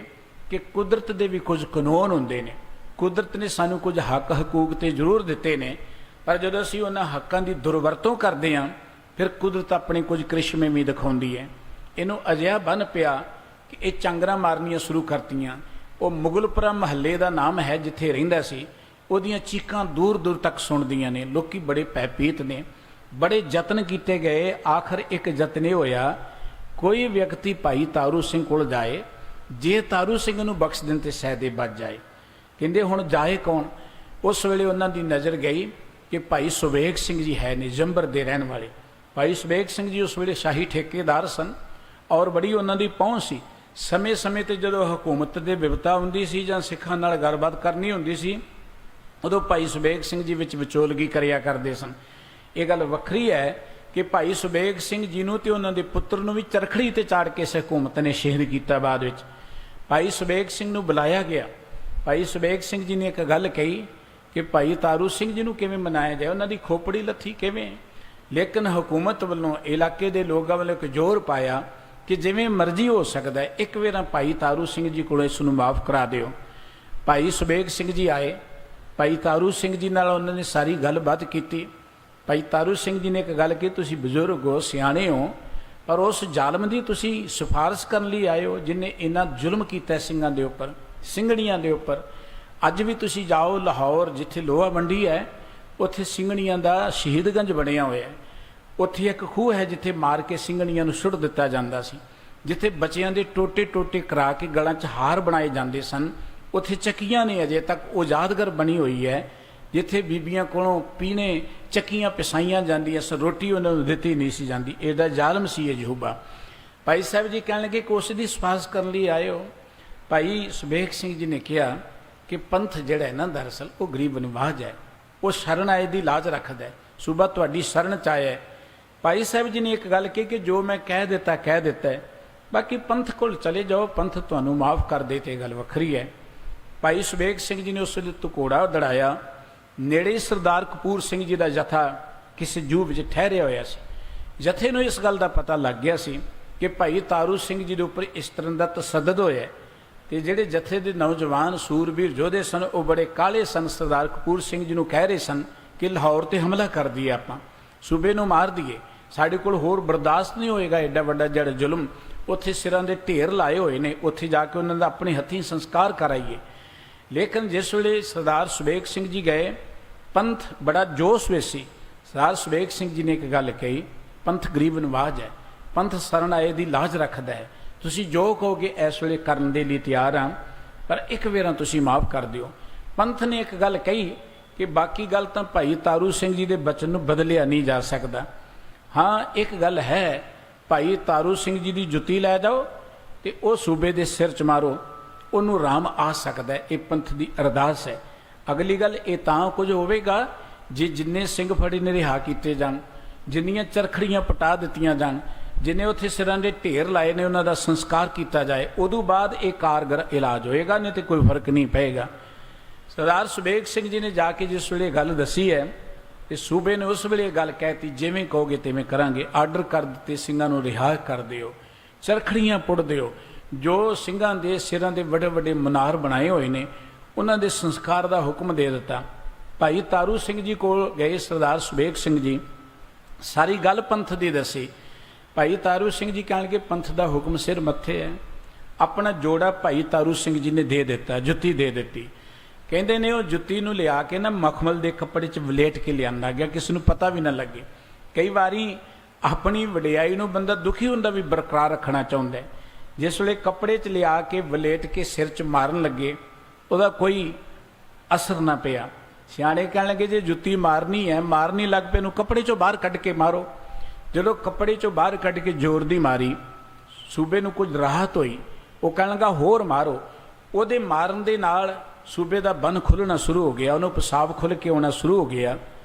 कि कुदरत दे भी कुछ कानून हुंदे ने, कुदरत ने सानू कुछ हक हकूक ते जरूर दिते ने, पर जदों असीं उन्हां हक्कां दी दुरवरतों करदे हां फिर कुदरत अपने कुछ करिश्मे भी दिखाउंदी है। इहनूं अजिहा बन पिया कि ये चांगरां मारनियां शुरू करतीआं। वो मुगलपुरा महल्ले का नाम है जिथे रहिंदा सी, उहदियां चीकां दूर दूर तक सुणदियां ने, लोकी बड़े भयभीत ने, बड़े यतन किए गए। आखिर एक यतन यह होया, कोई व्यक्ति भाई तारू सिंह कोल जाए, जे तारू सिंह नूं बख्श देण ते शायद बच जाए। कहंदे हुण जाए कौन? उस वेले उन्हां दी नज़र गई कि भाई सुबेग सिंह जी है ने, जंबर दे रहण वाले। भाई सुबेग सिंह जी उस वेले शाही ठेकेदार सन और बड़ी उन्हां दी पहुंच सी। समय समय ते जदों हुकूमत दे विपता हुंदी सी जां सिखां नाल गलबात करनी हुंदी सी, उदों भाई सुबेग सिंह जी विच विचोलगी करिया करदे सन। ये गल वखरी है कि भाई सुबेग सिंह जी नूं ते उन्हां दे पुत्र नूं भी चरखड़ी ते चाड़ के इस हुकूमत ने शहीद कीता। बाद विच भाई सुबेग सिंह नूं बुलाया गया। भाई सुबेग सिंह जी ने एक गल कही कि भाई तारू सिंह जी नूं किवें मनाया जाए, उन्हां दी खोपड़ी लथी किवें। लेकिन हुकूमत वालों इलाके दे लोगों वालों एक जोर पाया कि जिवें मर्जी हो सकता है, एक बार भाई तारू सिंह जी को इस माफ़ करा दिओ। भाई सुबेग सिंह जी आए, भाई तारू सिंह जी नाल उन्होंने सारी गलबात की। भाई तारू सिंह जी ने एक गल की, तुसीं बजुर्ग हो, सियाणे हो, पर उस जालम की तुसीं सिफारिश करने लिए आए हो जिन्हें इन्ना जुल्म किया सिंघां दे उपर, सिंघड़ियां दे उपर। अज भी तुसीं जाओ लाहौर जिथे लोहा मंडी है, उत्थे सिंघड़ियां दा शहीदगंज बनिया होया है। उत्थे एक खूह है जिथे मार के सिंघड़ियां नूं सुट दिता जांदा सी, जिथे बच्चियां दे टोटे टोटे करा के गलां च हार बनाए जांदे सन। उत्थे चक्कियां ने अजे तक उजादगर बनी हुई है, जिथे बीबियां कोलों पीने चक्कियां पिसाइयां जांदियां सन, रोटी उन्हां नूं दित्ती नहीं सी जांदी। एदा जालम सी अजूबा। भाई साहब जी कहण लगे कि उस दी सिफारिश करन लई आए हो। भाई सुबेग सिंह जी ने कहा कि पंथ जिहड़ा है ना दरअसल वो गरीब निवाज है, वो शरण आए दी लाज रखदा है, सूबा तुहाडी शरण च आया है। भाई साहब जी ने एक गल कही कि जो मैं कह दिता है, बाकी पंथ कोल चले जाओ, पंथ तुहानूं माफ़ कर दे, ते गल वखरी है। भाई सुबेग सिंह जी ने उस वेले तकोड़ा दड़ाया। नेड़े सरदार कपूर सिंह जी का जथा किसी जूह विच ठहरिया होया सी। जथे नूं इस गल का पता लग गया सी कि भाई तारू सिंह जी के उपर इस तरह का तसद्दुद होया, ते जिहड़े जथे दे नौजवान सूरबीर योधे सन वो बड़े काले सन। सरदार कपूर सिंह जी नूं कह रहे सन कि लाहौर ते हमला कर दईए, आपां सूबे नूं मार दईए, साडे कोल होर बर्दाश्त नहीं होएगा एडा वड्डा जिहड़ा जुल्म। उत्थे सिरां दे ढेर लाए हुए ने, उत्थे जाके उन्हां दा अपने हत्थीं संस्कार कराइए। लेकिन जिस वेले सरदार सुबेग सिंह जी गए, पंथ बड़ा जोश में सी। सरदार सुबेग सिंह जी ने एक गल कही, पंथ गरीब नवाज है, पंथ शरण आए दी लाज रखदा है, तुसीं जो कहोगे इस वेले करन दे लई तैयार हाँ, पर एक वेरा तुसीं माफ़ कर दिओ। पंथ ने एक गल कही कि बाकी गल तां भाई तारू सिंह जी के बचन नूं बदलिया नहीं जा सकता। हाँ एक गल है, भाई तारू सिंह जी की जुत्ती लै जाओ तो वह सूबे के सिर च मारो, उन्होंने राम आ सकता है। ये पंथ की अरदास है। अगली गल ये तां कुछ होवेगा जे जिन्ने सिंह फड़ी ने रिहा किए जान, जिन्नियां चरखड़ियां पटा दित्तियां जान, जिन्हें उत्थे सिरां दे ढेर लाए ने उन्हां दा संस्कार किया जाए, उदों बाद ये कारगर इलाज होएगा, नहीं तो कोई फर्क नहीं पेगा। सरदार सुबेग सिंह जी ने जाके जिस वेले गल दसी है तो सूबे ने उस वेले गल कहती, जिवें कहोगे तिवें करांगे। आर्डर कर दिते, सिंघां नूं रिहा कर दिओ, चरखड़ियां पुट दिओ। जो सिंघां दे सिरां दे वड्डे वड्डे मनार बनाए हुए ने उन्हां दे संस्कार का हुक्म दे दिता। भाई तारू सिंह जी को गए सरदार सुबेग सिंह जी, सारी गल पंथ की दसी। भाई तारू सिंह जी कह लगे पंथ का हुक्म सिर मत्थे है। अपना जोड़ा भाई तारू सिंह जी ने दे दिता, जुत्ती दे दी। कहते ने वो जुत्ती नूं लिया के ना मखमल के कपड़े च वलेट के लिया गया, किसी नूं पता भी ना लगे। कई बारी अपनी वडियाई नूं बंदा दुखी हुंदा भी बरकरार रखना चाहुंदा है। जिस वेले कपड़े च लिया के वलेट के सिर च मारन लगे, उहदा कोई असर ना पिया। ਸਿਆਣੇ ਕਹਿਣ ਲੱਗੇ ਜੇ ਜੁੱਤੀ ਮਾਰਨੀ ਹੈ, ਮਾਰਨੀ ਲੱਗ ਪਏ ਨੂੰ ਕੱਪੜੇ ਚੋਂ ਬਾਹਰ ਕੱਢ ਕੇ ਮਾਰੋ। ਜਦੋਂ ਕੱਪੜੇ ਚੋਂ ਬਾਹਰ ਕੱਢ ਕੇ ਜ਼ੋਰ ਦੀ ਮਾਰੀ, ਸੂਬੇ ਨੂੰ ਕੁਝ ਰਾਹਤ ਹੋਈ। ਉਹ ਕਹਿਣ ਲੱਗਾ ਹੋਰ ਮਾਰੋ। ਉਹਦੇ ਮਾਰਨ ਦੇ ਨਾਲ ਸੂਬੇ ਦਾ ਬੰਨ ਖੁੱਲ੍ਹਣਾ ਸ਼ੁਰੂ ਹੋ ਗਿਆ, ਉਹਨੂੰ ਪਿਸ਼ਾਬ ਖੁੱਲ੍ਹ ਕੇ ਆਉਣਾ ਸ਼ੁਰੂ ਹੋ ਗਿਆ।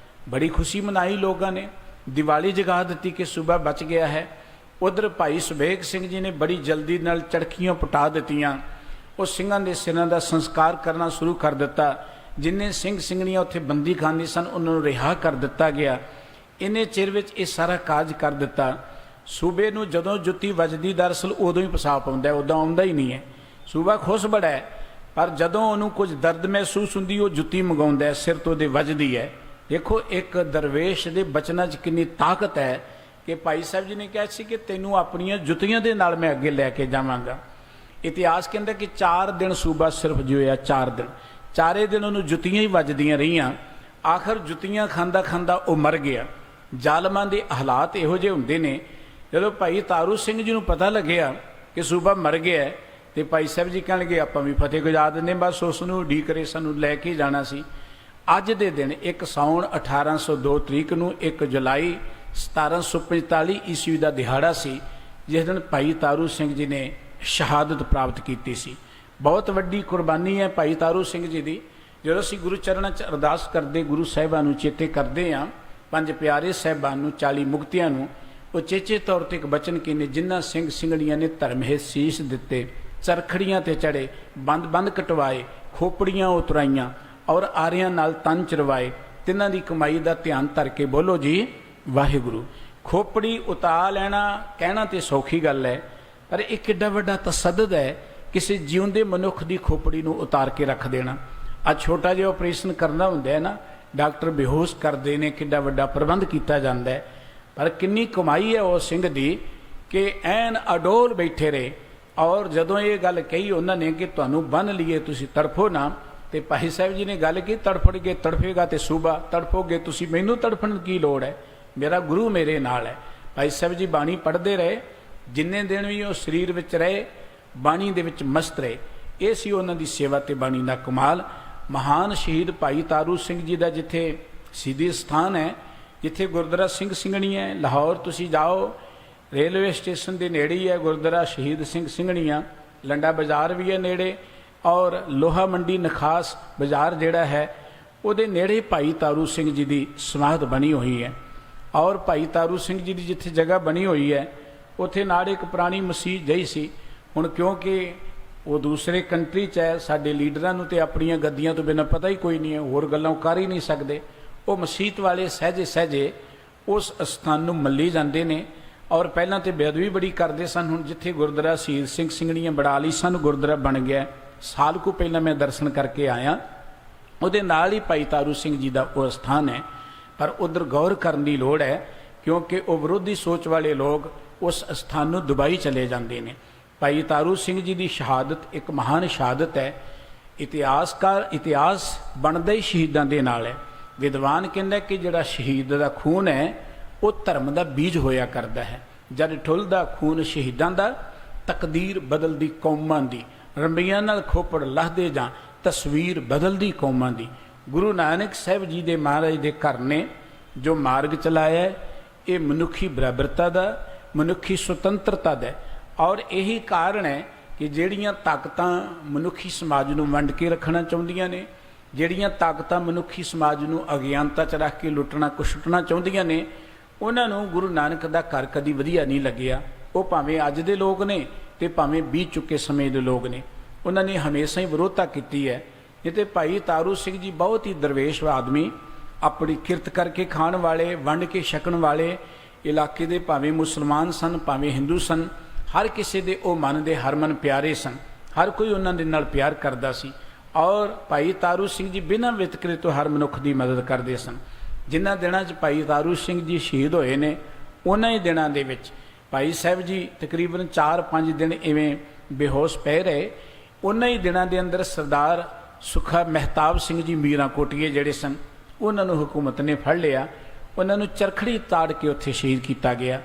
ਬੜੀ ਖੁਸ਼ੀ ਮਨਾਈ ਲੋਕਾਂ ਨੇ, ਦੀਵਾਲੀ ਜਗਾ ਦਿੱਤੀ ਕਿ ਸੂਬਾ ਬਚ ਗਿਆ ਹੈ। ਉਧਰ ਭਾਈ ਸੁਬੇਗ ਸਿੰਘ ਜੀ ਨੇ ਬੜੀ ਜਲਦੀ ਨਾਲ ਚੜਖੀਆਂ ਪਟਾ ਦਿੱਤੀਆਂ। ਉਹ ਸਿੰਘਾਂ ਦੇ ਸਿਰਾਂ ਦਾ ਸੰਸਕਾਰ ਕਰਨਾ ਸ਼ੁਰੂ ਕਰ ਦਿੱਤਾ। ਜਿੰਨੇ ਸਿੰਘ ਸਿੰਘਣੀਆਂ ਉੱਥੇ ਬੰਦੀ ਖਾਨੇ ਸਨ ਉਹਨਾਂ ਨੂੰ ਰਿਹਾ ਕਰ ਦਿੱਤਾ ਗਿਆ। ਇੰਨੇ ਚਿਰ ਵਿੱਚ ਇਹ ਸਾਰਾ ਕਾਜ ਕਰ ਦਿੱਤਾ। ਸੂਬੇ ਨੂੰ ਜਦੋਂ ਜੁੱਤੀ ਵੱਜਦੀ ਦਰਅਸਲ ਉਦੋਂ ਹੀ ਪਿਸ਼ਾਬ ਆਉਂਦਾ, ਉਦੋਂ ਆਉਂਦਾ ਹੀ ਨਹੀਂ ਹੈ। ਸੂਬਾ ਖੁਸ਼ ਬੜਾ ਹੈ, ਪਰ ਜਦੋਂ ਉਹਨੂੰ ਕੁਝ ਦਰਦ ਮਹਿਸੂਸ ਹੁੰਦੀ ਉਹ ਜੁੱਤੀ ਮੰਗਾਉਂਦਾ, ਸਿਰ ਤੋਂ ਉਹਦੇ ਵੱਜਦੀ ਹੈ। ਦੇਖੋ ਇੱਕ ਦਰਵੇਸ਼ ਦੇ ਬਚਨਾਂ 'ਚ ਕਿੰਨੀ ਤਾਕਤ ਹੈ ਕਿ ਭਾਈ ਸਾਹਿਬ ਜੀ ਨੇ ਕਿਹਾ ਸੀ ਕਿ ਤੈਨੂੰ ਆਪਣੀਆਂ ਜੁੱਤੀਆਂ ਦੇ ਨਾਲ ਮੈਂ ਅੱਗੇ ਲੈ ਕੇ ਜਾਵਾਂਗਾ। ਇਤਿਹਾਸ ਕਹਿੰਦਾ ਕਿ 4 ਦਿਨ ਸੂਬਾ ਸਿਰਫ ਜਿਉਇਆ, 4 ਦਿਨ, ਚਾਰੇ ਦਿਨ ਉਹਨੂੰ ਜੁੱਤੀਆਂ ਹੀ ਵੱਜਦੀਆਂ ਰਹੀਆਂ। ਆਖਰ ਜੁੱਤੀਆਂ ਖਾਂਦਾ ਖਾਂਦਾ ਉਹ ਮਰ ਗਿਆ। ਜ਼ਾਲਮਾਂ ਦੇ ਹਾਲਾਤ ਇਹੋ ਜਿਹੇ ਹੁੰਦੇ ਨੇ। ਜਦੋਂ ਭਾਈ ਤਾਰੂ ਸਿੰਘ ਜੀ ਨੂੰ ਪਤਾ ਲੱਗਿਆ ਕਿ ਸੂਬਾ ਮਰ ਗਿਆ ਤੇ ਭਾਈ ਸਾਹਿਬ ਜੀ ਕਹਿਣ ਲੱਗੇ ਆਪਾਂ ਵੀ ਫਤਿਹ ਗੁਜਾ ਦਿੰਦੇ, ਬਸ ਉਸ ਨੂੰ ਉਡੀਕ ਕਰੇ, ਸਾਨੂੰ ਲੈ ਕੇ ਜਾਣਾ ਸੀ। ਅੱਜ ਦੇ ਦਿਨ 1 ਸਾਉਣ 1802 ਤਰੀਕ ਨੂੰ 1 ਜੁਲਾਈ 1745 ਈਸਵੀ ਦਾ ਦਿਹਾੜਾ ਸੀ, ਜਿਸ ਦਿਨ ਭਾਈ ਤਾਰੂ ਸਿੰਘ ਜੀ ਨੇ ਸ਼ਹਾਦਤ ਪ੍ਰਾਪਤ ਕੀਤੀ ਸੀ। ਬਹੁਤ ਵੱਡੀ ਕੁਰਬਾਨੀ ਹੈ ਭਾਈ ਤਾਰੂ ਸਿੰਘ ਜੀ ਦੀ। ਜਦੋਂ ਅਸੀਂ ਗੁਰੂ ਚਰਨਾਂ 'ਚ ਅਰਦਾਸ ਕਰਦੇ, ਗੁਰੂ ਸਾਹਿਬਾਂ ਨੂੰ ਚੇਤੇ ਕਰਦੇ ਹਾਂ, 5 ਪਿਆਰੇ ਸਾਹਿਬਾਨ ਨੂੰ, 40 ਮੁਕਤਿਆਂ ਨੂੰ, ਉਹ ਚੇਚੇ ਤੌਰ ਤੇ ਇੱਕ ਬਚਨ ਕਹਿੰਦੇ, ਜਿਨ੍ਹਾਂ ਸਿੰਘ ਸਿੰਘਣੀਆਂ ਨੇ ਧਰਮ ਹੇ ਸੀਸ ਦਿੱਤੇ, ਚਰਖੜੀਆਂ ਤੇ ਚੜੇ, ਬੰਦ ਬੰਦ ਕਟਵਾਏ, ਖੋਪੜੀਆਂ ਉਤਰਾਈਆਂ ਔਰ ਆਰਿਆਂ ਨਾਲ ਤਨ ਚਰਵਾਏ, ਤਿੰਨਾਂ ਦੀ ਕਮਾਈ ਦਾ ਧਿਆਨ ਧਰ ਕੇ ਬੋਲੋ ਜੀ ਵਾਹਿਗੁਰੂ। ਖੋਪੜੀ ਉਤਾਰ ਲੈਣਾ ਕਹਿਣਾ ਤੇ ਸੌਖੀ ਗੱਲ ਹੈ, ਪਰ ਇਹ ਕਿੱਡਾ ਵੱਡਾ ਤਸੱਦਦ ਹੈ ਕਿਸੇ ਜਿਉਂਦੇ ਮਨੁੱਖ ਦੀ ਖੋਪੜੀ ਨੂੰ ਉਤਾਰ ਕੇ ਰੱਖ ਦੇਣਾ। ਆ ਛੋਟਾ ਜਿਹਾ ਆਪਰੇਸ਼ਨ ਕਰਨਾ ਹੁੰਦਾ ਹੈ ਨਾ, ਡਾਕਟਰ ਬੇਹੋਸ਼ ਕਰਦੇ ਨੇ, ਕਿੱਡਾ ਵੱਡਾ ਪ੍ਰਬੰਧ ਕੀਤਾ ਜਾਂਦਾ ਹੈ। ਪਰ ਕਿੰਨੀ ਕਮਾਈ ਹੈ ਉਹ ਸਿੰਘ ਦੀ ਕਿ ਐਨ ਅਡੋਲ ਬੈਠੇ ਰਹੇ। ਔਰ ਜਦੋਂ ਇਹ ਗੱਲ ਕਹੀ ਉਹਨਾਂ ਨੇ ਕਿ ਤੁਹਾਨੂੰ ਬੰਨ੍ਹ ਲਈਏ, ਤੁਸੀਂ ਤੜਫੋ ਨਾ, ਤੇ ਭਾਈ ਸਾਹਿਬ ਜੀ ਨੇ ਗੱਲ ਕੀ, ਤੜਫਣਗੇ, ਤੜਫੇਗਾ ਤੇ ਸੂਬਾ, ਤੜਫੋਗੇ ਤੁਸੀਂ, ਮੈਨੂੰ ਤੜਫਣ ਕੀ ਲੋੜ ਹੈ, ਮੇਰਾ ਗੁਰੂ ਮੇਰੇ ਨਾਲ ਹੈ। ਭਾਈ ਸਾਹਿਬ ਜੀ ਬਾਣੀ ਪੜ੍ਹਦੇ ਰਹੇ, ਜਿੰਨੇ ਦਿਨ ਵੀ ਉਹ ਸਰੀਰ ਵਿੱਚ ਰਹੇ ਬਾਣੀ ਦੇ ਵਿੱਚ ਮਸਤ ਰਹੇ। ਇਹ ਸੀ ਉਹਨਾਂ ਦੀ ਸੇਵਾ ਤੇ ਬਾਣੀ ਦਾ ਕਮਾਲ। ਮਹਾਨ ਸ਼ਹੀਦ ਭਾਈ ਤਾਰੂ ਸਿੰਘ ਜੀ ਦਾ ਜਿੱਥੇ ਸਿੱਧੀ ਸਥਾਨ ਹੈ, ਜਿੱਥੇ ਗੁਰਦੁਆਰਾ ਸਿੰਘ ਸਿੰਘਣੀ ਹੈ, ਲਾਹੌਰ ਤੁਸੀਂ ਜਾਓ, ਰੇਲਵੇ ਸਟੇਸ਼ਨ ਦੇ ਨੇੜੇ ਹੀ ਹੈ ਗੁਰਦੁਆਰਾ ਸ਼ਹੀਦ ਸਿੰਘ ਸਿੰਘਣੀਆਂ। ਲੰਡਾ ਬਾਜ਼ਾਰ ਵੀ ਹੈ ਨੇੜੇ, ਔਰ ਲੋਹਾ ਮੰਡੀ ਨਖਾਸ ਬਾਜ਼ਾਰ ਜਿਹੜਾ ਹੈ ਉਹਦੇ ਨੇੜੇ ਭਾਈ ਤਾਰੂ ਸਿੰਘ ਜੀ ਦੀ ਸਮਾਧ ਬਣੀ ਹੋਈ ਹੈ। ਔਰ ਭਾਈ ਤਾਰੂ ਸਿੰਘ ਜੀ ਦੀ ਜਿੱਥੇ ਜਗ੍ਹਾ ਬਣੀ ਹੋਈ ਹੈ ਉੱਥੇ ਨਾਲ ਇੱਕ ਪੁਰਾਣੀ ਮਸੀਤ ਜਿਹੀ ਸੀ। ਹੁਣ ਕਿਉਂਕਿ ਉਹ ਦੂਸਰੇ ਕੰਟਰੀ 'ਚ ਹੈ, ਸਾਡੇ ਲੀਡਰਾਂ ਨੂੰ ਤੇ ਆਪਣੀਆਂ ਗੱਦੀਆਂ ਤੋਂ ਬਿਨਾਂ ਪਤਾ ਹੀ ਕੋਈ ਨਹੀਂ ਹੈ, ਹੋਰ ਗੱਲਾਂ ਕਰ ਹੀ ਨਹੀਂ ਸਕਦੇ। ਉਹ ਮਸੀਤ ਵਾਲੇ ਸਹਿਜੇ ਸਹਿਜੇ ਉਸ ਅਸਥਾਨ ਨੂੰ ਮੱਲੀ ਜਾਂਦੇ ਨੇ। ਔਰ ਪਹਿਲਾਂ ਤੇ ਬੇਅਦਬੀ ਬੜੀ ਕਰਦੇ ਸਨ। ਹੁਣ ਜਿੱਥੇ ਗੁਰਦੁਆਰਾ ਸ਼ਹੀਦ ਸਿੰਘ ਸਿੰਘਣੀਆਂ ਬੜਾ ਆਲੀਸ਼ਾਨ ਗੁਰਦੁਆਰਾ ਬਣ ਗਿਆ, ਸਾਲ ਕੁ ਪਹਿਲਾਂ ਮੈਂ ਦਰਸ਼ਨ ਕਰਕੇ ਆਇਆ, ਉਹਦੇ ਨਾਲ ਹੀ ਭਾਈ ਤਾਰੂ ਸਿੰਘ ਜੀ ਦਾ ਉਹ ਸਥਾਨ ਹੈ। ਪਰ ਉਧਰ ਗੌਰ ਕਰਨ ਦੀ ਲੋੜ ਹੈ, ਕਿਉਂਕਿ ਉਹ ਵਿਰੋਧੀ ਸੋਚ ਵਾਲੇ ਲੋਕ ਉਸ ਸਥਾਨ ਨੂੰ ਦੁਬਾਈ ਚਲੇ ਜਾਂਦੇ ਨੇ। ਭਾਈ ਤਾਰੂ ਸਿੰਘ ਜੀ ਦੀ ਸ਼ਹਾਦਤ ਇੱਕ ਮਹਾਨ ਸ਼ਹਾਦਤ ਹੈ। ਇਤਿਹਾਸ ਬਣਦਾ ਹੀ ਸ਼ਹੀਦਾਂ ਦੇ ਨਾਲ ਹੈ। ਵਿਦਵਾਨ ਕਹਿੰਦਾ ਕਿ ਜਿਹੜਾ ਸ਼ਹੀਦ ਦਾ ਖੂਨ ਹੈ ਉਹ ਧਰਮ ਦਾ ਬੀਜ ਹੋਇਆ ਕਰਦਾ ਹੈ। ਜਦ ਠੁੱਲਦਾ ਖੂਨ ਸ਼ਹੀਦਾਂ ਦਾ, ਤਕਦੀਰ ਬਦਲਦੀ ਕੌਮਾਂ ਦੀ, ਰੰਬੀਆਂ ਨਾਲ ਖੋਪੜ ਲਾਹਦੇ ਜਾਂ ਤਸਵੀਰ ਬਦਲਦੀ ਕੌਮਾਂ ਦੀ। ਗੁਰੂ ਨਾਨਕ ਸਾਹਿਬ ਜੀ ਦੇ ਮਹਾਰਾਜ ਦੇ ਘਰ ਨੇ ਜੋ ਮਾਰਗ ਚਲਾਇਆ ਹੈ, ਇਹ ਮਨੁੱਖੀ ਬਰਾਬਰਤਾ ਦਾ, ਮਨੁੱਖੀ ਸੁਤੰਤਰਤਾ ਦਾ। ਔਰ ਇਹੀ ਕਾਰਨ ਹੈ ਕਿ ਜਿਹੜੀਆਂ ਤਾਕਤਾਂ ਮਨੁੱਖੀ ਸਮਾਜ ਨੂੰ ਵੰਡ ਕੇ ਰੱਖਣਾ ਚਾਹੁੰਦੀਆਂ ਨੇ, ਜਿਹੜੀਆਂ ਤਾਕਤਾਂ ਮਨੁੱਖੀ ਸਮਾਜ ਨੂੰ ਅਗਿਆਨਤਾ 'ਚ ਰੱਖ ਕੇ ਲੁੱਟਣਾ ਕੁਛਟਣਾ ਚਾਹੁੰਦੀਆਂ ਨੇ, ਉਹਨਾਂ ਨੂੰ ਗੁਰੂ ਨਾਨਕ ਦਾ ਘਰ ਕਦੀ ਵਧੀਆ ਨਹੀਂ ਲੱਗਿਆ। ਉਹ ਭਾਵੇਂ ਅੱਜ ਦੇ ਲੋਕ ਨੇ ਤੇ ਭਾਵੇਂ ਬੀਤ ਚੁੱਕੇ ਸਮੇਂ ਦੇ ਲੋਕ ਨੇ, ਉਹਨਾਂ ਨੇ ਹਮੇਸ਼ਾ ਹੀ ਵਿਰੋਧਤਾ ਕੀਤੀ ਹੈ। ਇਹ ਤੇ ਭਾਈ ਤਾਰੂ ਸਿੰਘ ਜੀ ਬਹੁਤ ਹੀ ਦਰਵੇਸ਼ ਆਦਮੀ, ਆਪਣੀ ਕਿਰਤ ਕਰਕੇ ਖਾਣ ਵਾਲੇ, ਵੰਡ ਕੇ ਛਕਣ ਵਾਲੇ, ਇਲਾਕੇ ਦੇ ਭਾਵੇਂ ਮੁਸਲਮਾਨ ਸਨ ਭਾਵੇਂ ਹਿੰਦੂ ਸਨ, ਹਰ ਕਿਸੇ ਦੇ ਉਹ ਮਨ ਦੇ ਹਰਮਨ ਪਿਆਰੇ ਸਨ। ਹਰ ਕੋਈ ਉਹਨਾਂ ਦੇ ਨਾਲ ਪਿਆਰ ਕਰਦਾ ਸੀ। ਔਰ ਭਾਈ ਤਾਰੂ ਸਿੰਘ ਜੀ ਬਿਨਾਂ ਵਿਤਕਰੇ ਤੋਂ ਹਰ ਮਨੁੱਖ ਦੀ ਮਦਦ ਕਰਦੇ ਸਨ। ਜਿਨ੍ਹਾਂ ਦਿਨਾਂ 'ਚ ਭਾਈ ਤਾਰੂ ਸਿੰਘ ਜੀ ਸ਼ਹੀਦ ਹੋਏ ਨੇ, ਉਹਨਾਂ ਹੀ ਦਿਨਾਂ ਦੇ ਵਿੱਚ ਭਾਈ ਸਾਹਿਬ ਜੀ ਤਕਰੀਬਨ 4-5 ਦਿਨ ਇਵੇਂ ਬੇਹੋਸ਼ ਪਏ ਰਹੇ। ਉਹਨਾਂ ਹੀ ਦਿਨਾਂ ਦੇ ਅੰਦਰ ਸਰਦਾਰ ਸੁਖਾ ਮਹਿਤਾਬ ਸਿੰਘ ਜੀ ਮੀਰਾਂ ਕੋਟੀਏ ਜਿਹੜੇ ਸਨ, ਉਹਨਾਂ ਨੂੰ ਹਕੂਮਤ ਨੇ ਫੜ ਲਿਆ। ਉਹਨਾਂ ਨੂੰ ਚਰਖੜੀ ਤਾੜ ਕੇ ਉੱਥੇ ਸ਼ਹੀਦ ਕੀਤਾ ਗਿਆ।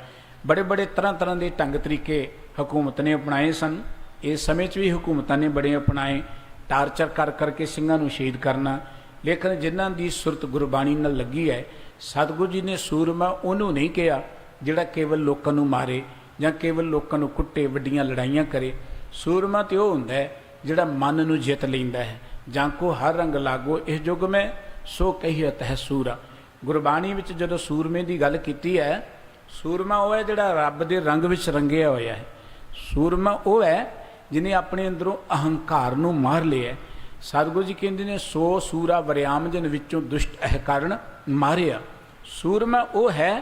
ਬੜੇ ਬੜੇ ਤਰ੍ਹਾਂ ਦੇ ਢੰਗ ਤਰੀਕੇ ਹਕੂਮਤ ਨੇ ਅਪਣਾਏ ਸਨ। ਇਸ ਸਮੇਂ 'ਚ ਵੀ ਹਕੂਮਤਾਂ ਨੇ ਬੜੇ ਅਪਣਾਏ, ਟਾਰਚਰ ਕਰ ਕਰਕੇ ਸਿੰਘਾਂ ਨੂੰ ਸ਼ਹੀਦ ਕਰਨਾ। ਲੇਕਿਨ ਜਿਨ੍ਹਾਂ ਦੀ ਸੁਰਤ ਗੁਰਬਾਣੀ ਨਾਲ ਲੱਗੀ ਹੈ, ਸਤਿਗੁਰੂ ਜੀ ਨੇ ਸੂਰਮਾ ਉਹਨੂੰ ਨਹੀਂ ਕਿਹਾ ਜਿਹੜਾ ਕੇਵਲ ਲੋਕਾਂ ਨੂੰ ਮਾਰੇ ਜਾਂ ਕੇਵਲ ਲੋਕਾਂ ਨੂੰ ਕੁੱਟੇ, ਵੱਡੀਆਂ ਲੜਾਈਆਂ ਕਰੇ। ਸੂਰਮਾ ਤੇ ਉਹ ਹੁੰਦਾ ਹੈ ਜਿਹੜਾ ਮਨ ਨੂੰ ਜਿੱਤ ਲੈਂਦਾ ਹੈ। ਜਾਂ ਕੋ ਹਰ ਰੰਗ ਲਾਗੋ ਇਸ ਯੁੱਗ ਮੈਂ ਸੋ ਕਹੀਅਤ ਹੈ ਸੂਰਾ। ਗੁਰਬਾਣੀ ਵਿੱਚ ਜਦੋਂ ਸੂਰਮੇ ਦੀ ਗੱਲ ਕੀਤੀ ਹੈ, ਸੂਰਮਾ ਉਹ ਹੈ ਜਿਹੜਾ ਰੱਬ ਦੇ ਰੰਗ ਵਿੱਚ ਰੰਗਿਆ ਹੋਇਆ ਹੈ। ਸੂਰਮਾ ਉਹ ਹੈ ਜਿਹਨੇ ਆਪਣੇ ਅੰਦਰੋਂ ਅਹੰਕਾਰ ਨੂੰ ਮਾਰ ਲਿਆ। ਸਤਿਗੁਰੂ ਜੀ ਕਹਿੰਦੇ ਨੇ ਸੋ ਸੂਰਾ ਵਰਿਆਮ ਜਨ ਵਿੱਚੋਂ ਦੁਸ਼ਟ ਅਹੰਕਾਰਨ ਮਾਰਿਆ। ਸੂਰਮਾ ਉਹ ਹੈ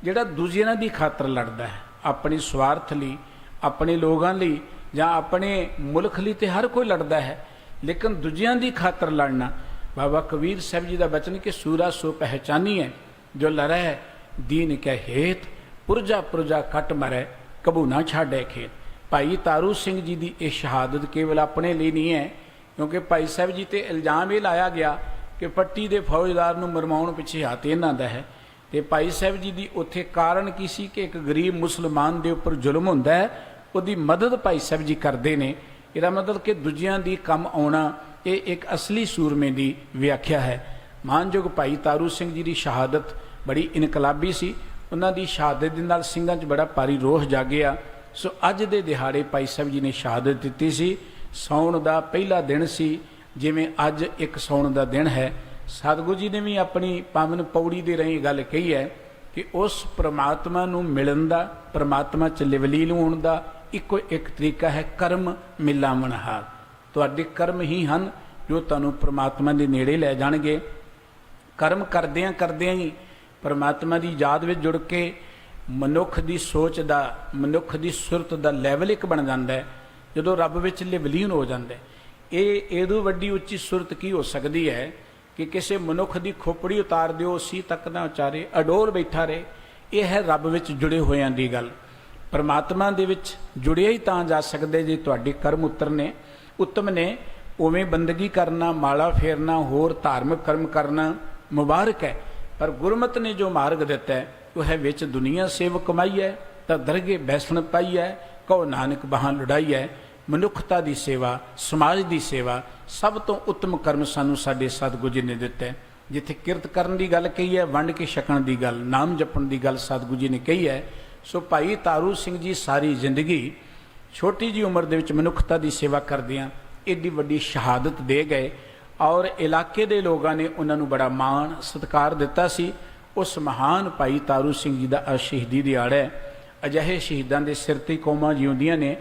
ਜਿਹੜਾ ਦੂਜਿਆਂ ਦੀ ਖਾਤਰ ਲੜਦਾ ਹੈ, ਆਪਣੀ ਸਵਾਰਥ ਲਈ, ਆਪਣੇ ਲੋਕਾਂ ਲਈ ਜਾਂ ਆਪਣੇ ਮੁਲਕ ਲਈ ਤੇ ਹਰ ਕੋਈ ਲੜਦਾ ਹੈ, ਲੇਕਿਨ ਦੂਜਿਆਂ ਦੀ ਖਾਤਰ ਲੜਨਾ। ਬਾਬਾ ਕਬੀਰ ਸਾਹਿਬ ਜੀ ਦਾ ਬਚਨ ਕਿ ਸੂਰਾ ਸੋ ਪਹਿਚਾਨੀ ਹੈ ਜੋ ਲੜੈ ਦੀਨ ਕੈ ਹੇਤ, ਪੁਰਜਾ ਪੁਰਜਾ ਕੱਟ ਮਰੈ ਕਬੂ ਨਾ ਛਾੜੈ ਖੇਤ। ਭਾਈ ਤਾਰੂ ਸਿੰਘ ਜੀ ਦੀ ਇਹ ਸ਼ਹਾਦਤ ਕੇਵਲ ਆਪਣੇ ਲਈ ਨਹੀਂ ਹੈ, ਕਿਉਂਕਿ ਭਾਈ ਸਾਹਿਬ ਜੀ ਤੇ ਇਲਜ਼ਾਮ ਇਹ ਲਾਇਆ ਗਿਆ ਕਿ ਪੱਟੀ ਦੇ ਫੌਜਦਾਰ ਨੂੰ ਮਰਵਾਉਣ ਪਿੱਛੇ ਹੱਥ ਇਹਨਾਂ ਦਾ ਹੈ। ਤੇ ਭਾਈ ਸਾਹਿਬ ਜੀ ਦੀ ਉੱਥੇ ਕਾਰਨ ਕੀ ਸੀ ਕਿ ਇੱਕ ਗਰੀਬ ਮੁਸਲਮਾਨ ਦੇ ਉੱਪਰ ਜ਼ੁਲਮ ਹੁੰਦਾ ਹੈ, ਉਹਦੀ ਮਦਦ ਭਾਈ ਸਾਹਿਬ ਜੀ ਕਰਦੇ ਨੇ। ਇਹਦਾ ਮਤਲਬ ਕਿ ਦੂਜਿਆਂ ਦੀ ਕੰਮ ਆਉਣਾ ਇਹ ਇੱਕ ਅਸਲੀ ਸੂਰਮੇ ਦੀ ਵਿਆਖਿਆ ਹੈ। ਮਾਨਯੋਗ ਭਾਈ ਤਾਰੂ ਸਿੰਘ ਜੀ ਦੀ ਸ਼ਹਾਦਤ ਬੜੀ ਇਨਕਲਾਬੀ ਸੀ। ਉਹਨਾਂ ਦੀ ਸ਼ਹਾਦਤ ਦੇ ਨਾਲ ਸਿੰਘਾਂ 'ਚ ਬੜਾ ਭਾਰੀ ਰੋਹ ਜਾਗਿਆ। ਸੋ ਅੱਜ ਦੇ ਦਿਹਾੜੇ ਭਾਈ ਸਾਹਿਬ ਜੀ ਨੇ ਸ਼ਹਾਦਤ ਦਿੱਤੀ ਸੀ। ਸਾਉਣ ਦਾ ਪਹਿਲਾ ਦਿਨ ਸੀ, ਜਿਵੇਂ ਅੱਜ ਇੱਕ ਸਾਉਣ ਦਾ ਦਿਨ ਹੈ। ਸਤਿਗੁਰੂ ਜੀ ਨੇ ਵੀ ਆਪਣੀ ਪਾਵਨ ਪੌੜੀ ਦੇ ਰਾਹੀਂ ਗੱਲ ਕਹੀ ਹੈ ਕਿ ਉਸ ਪ੍ਰਮਾਤਮਾ ਨੂੰ ਮਿਲਣ ਦਾ, ਪ੍ਰਮਾਤਮਾ 'ਚ ਲਿਵਲੀਨ ਹੋਣ ਦਾ ਇੱਕੋ ਇੱਕ ਤਰੀਕਾ ਹੈ ਕਰਮ ਮਿਲਾਵਣ ਹਾਰ। ਤੁਹਾਡੇ ਕਰਮ ਹੀ ਹਨ ਜੋ ਤੁਹਾਨੂੰ ਪ੍ਰਮਾਤਮਾ ਦੇ ਨੇੜੇ ਲੈ ਜਾਣਗੇ। ਕਰਮ ਕਰਦਿਆਂ ਕਰਦਿਆਂ ਹੀ ਪ੍ਰਮਾਤਮਾ ਦੀ ਯਾਦ ਵਿੱਚ ਜੁੜ ਕੇ ਮਨੁੱਖ ਦੀ ਸੋਚ ਦਾ, ਮਨੁੱਖ ਦੀ ਸੁਰਤ ਦਾ ਲੈਵਲ ਇੱਕ ਬਣ ਜਾਂਦਾ ਹੈ ਜਦੋਂ ਰੱਬ ਵਿੱਚ ਲਿਵਲੀਨ ਹੋ ਜਾਂਦਾ ਹੈ। ਇਹ ਇਹਦੋਂ ਵੱਡੀ ਉੱਚੀ ਸੁਰਤ ਕੀ ਹੋ ਸਕਦੀ ਹੈ ਕਿ ਕਿਸੇ ਮਨੁੱਖ ਦੀ ਖੋਪੜੀ ਉਤਾਰ ਦਿਓ, ਸੀ ਤੱਕ ਨਾ ਉਚਾਰੇ, ਅਡੋਲ ਬੈਠਾ ਰਹੇ। ਇਹ ਹੈ ਰੱਬ ਵਿੱਚ ਜੁੜੇ ਹੋਇਆਂ ਦੀ ਗੱਲ। ਪਰਮਾਤਮਾ ਦੇ ਵਿੱਚ ਜੁੜਿਆ ਹੀ ਤਾਂ ਜਾ ਸਕਦੇ ਜੇ ਤੁਹਾਡੇ ਕਰਮ ਉੱਤਮ ਨੇ। ਉਵੇਂ ਬੰਦਗੀ ਕਰਨਾ, ਮਾਲਾ ਫੇਰਨਾ, ਹੋਰ ਧਾਰਮਿਕ ਕਰਮ ਕਰਨਾ ਮੁਬਾਰਕ ਹੈ, ਪਰ ਗੁਰਮਤਿ ਨੇ ਜੋ ਮਾਰਗ ਦਿੱਤਾ ਹੈ ਉਹ ਹੈ ਵਿੱਚ ਦੁਨੀਆ ਸੇਵ ਕਮਾਈ ਹੈ ਤਾਂ ਦਰਗੇ ਬੈਸਣ ਪਾਈ ਹੈ, ਕਹੋ ਨਾਨਕ ਬਾਹਾਂ ਲੁੜਾਈ ਹੈ। ਮਨੁੱਖਤਾ ਦੀ ਸੇਵਾ, ਸਮਾਜ ਦੀ ਸੇਵਾ, ਸਭ ਤੋਂ ਉੱਤਮ ਕਰਮ ਸਾਨੂੰ ਸਾਡੇ ਸਤਿਗੁਰੂ ਜੀ ਨੇ ਦਿੱਤਾ ਹੈ। ਜਿੱਥੇ ਕਿਰਤ ਕਰਨ ਦੀ ਗੱਲ ਕਹੀ ਹੈ, ਵੰਡ ਕੇ ਛਕਣ ਦੀ ਗੱਲ, ਨਾਮ ਜਪਣ ਦੀ ਗੱਲ ਸਤਿਗੁਰੂ ਜੀ ਨੇ ਕਹੀ ਹੈ। ਸੋ ਭਾਈ ਤਾਰੂ ਸਿੰਘ ਜੀ ਸਾਰੀ ਜ਼ਿੰਦਗੀ ਛੋਟੀ ਜੀ ਉਮਰ ਦੇ ਵਿੱਚ ਮਨੁੱਖਤਾ ਦੀ ਸੇਵਾ ਕਰਦਿਆਂ ਏਡੀ ਵੱਡੀ ਸ਼ਹਾਦਤ ਦੇ ਗਏ ਔਰ ਇਲਾਕੇ ਦੇ ਲੋਕਾਂ ਨੇ ਉਹਨਾਂ ਨੂੰ ਬੜਾ ਮਾਣ ਸਤਿਕਾਰ ਦਿੱਤਾ ਸੀ। ਉਸ ਮਹਾਨ ਭਾਈ ਤਾਰੂ ਸਿੰਘ ਜੀ ਦਾ ਸ਼ਹੀਦੀ ਦਿਹਾੜਾ ਹੈ। ਅਜਿਹੇ ਸ਼ਹੀਦਾਂ ਦੇ ਸਿਰ ਤੇ ਕੌਮਾਂ ਜਿਉਂਦੀਆਂ ਨੇ।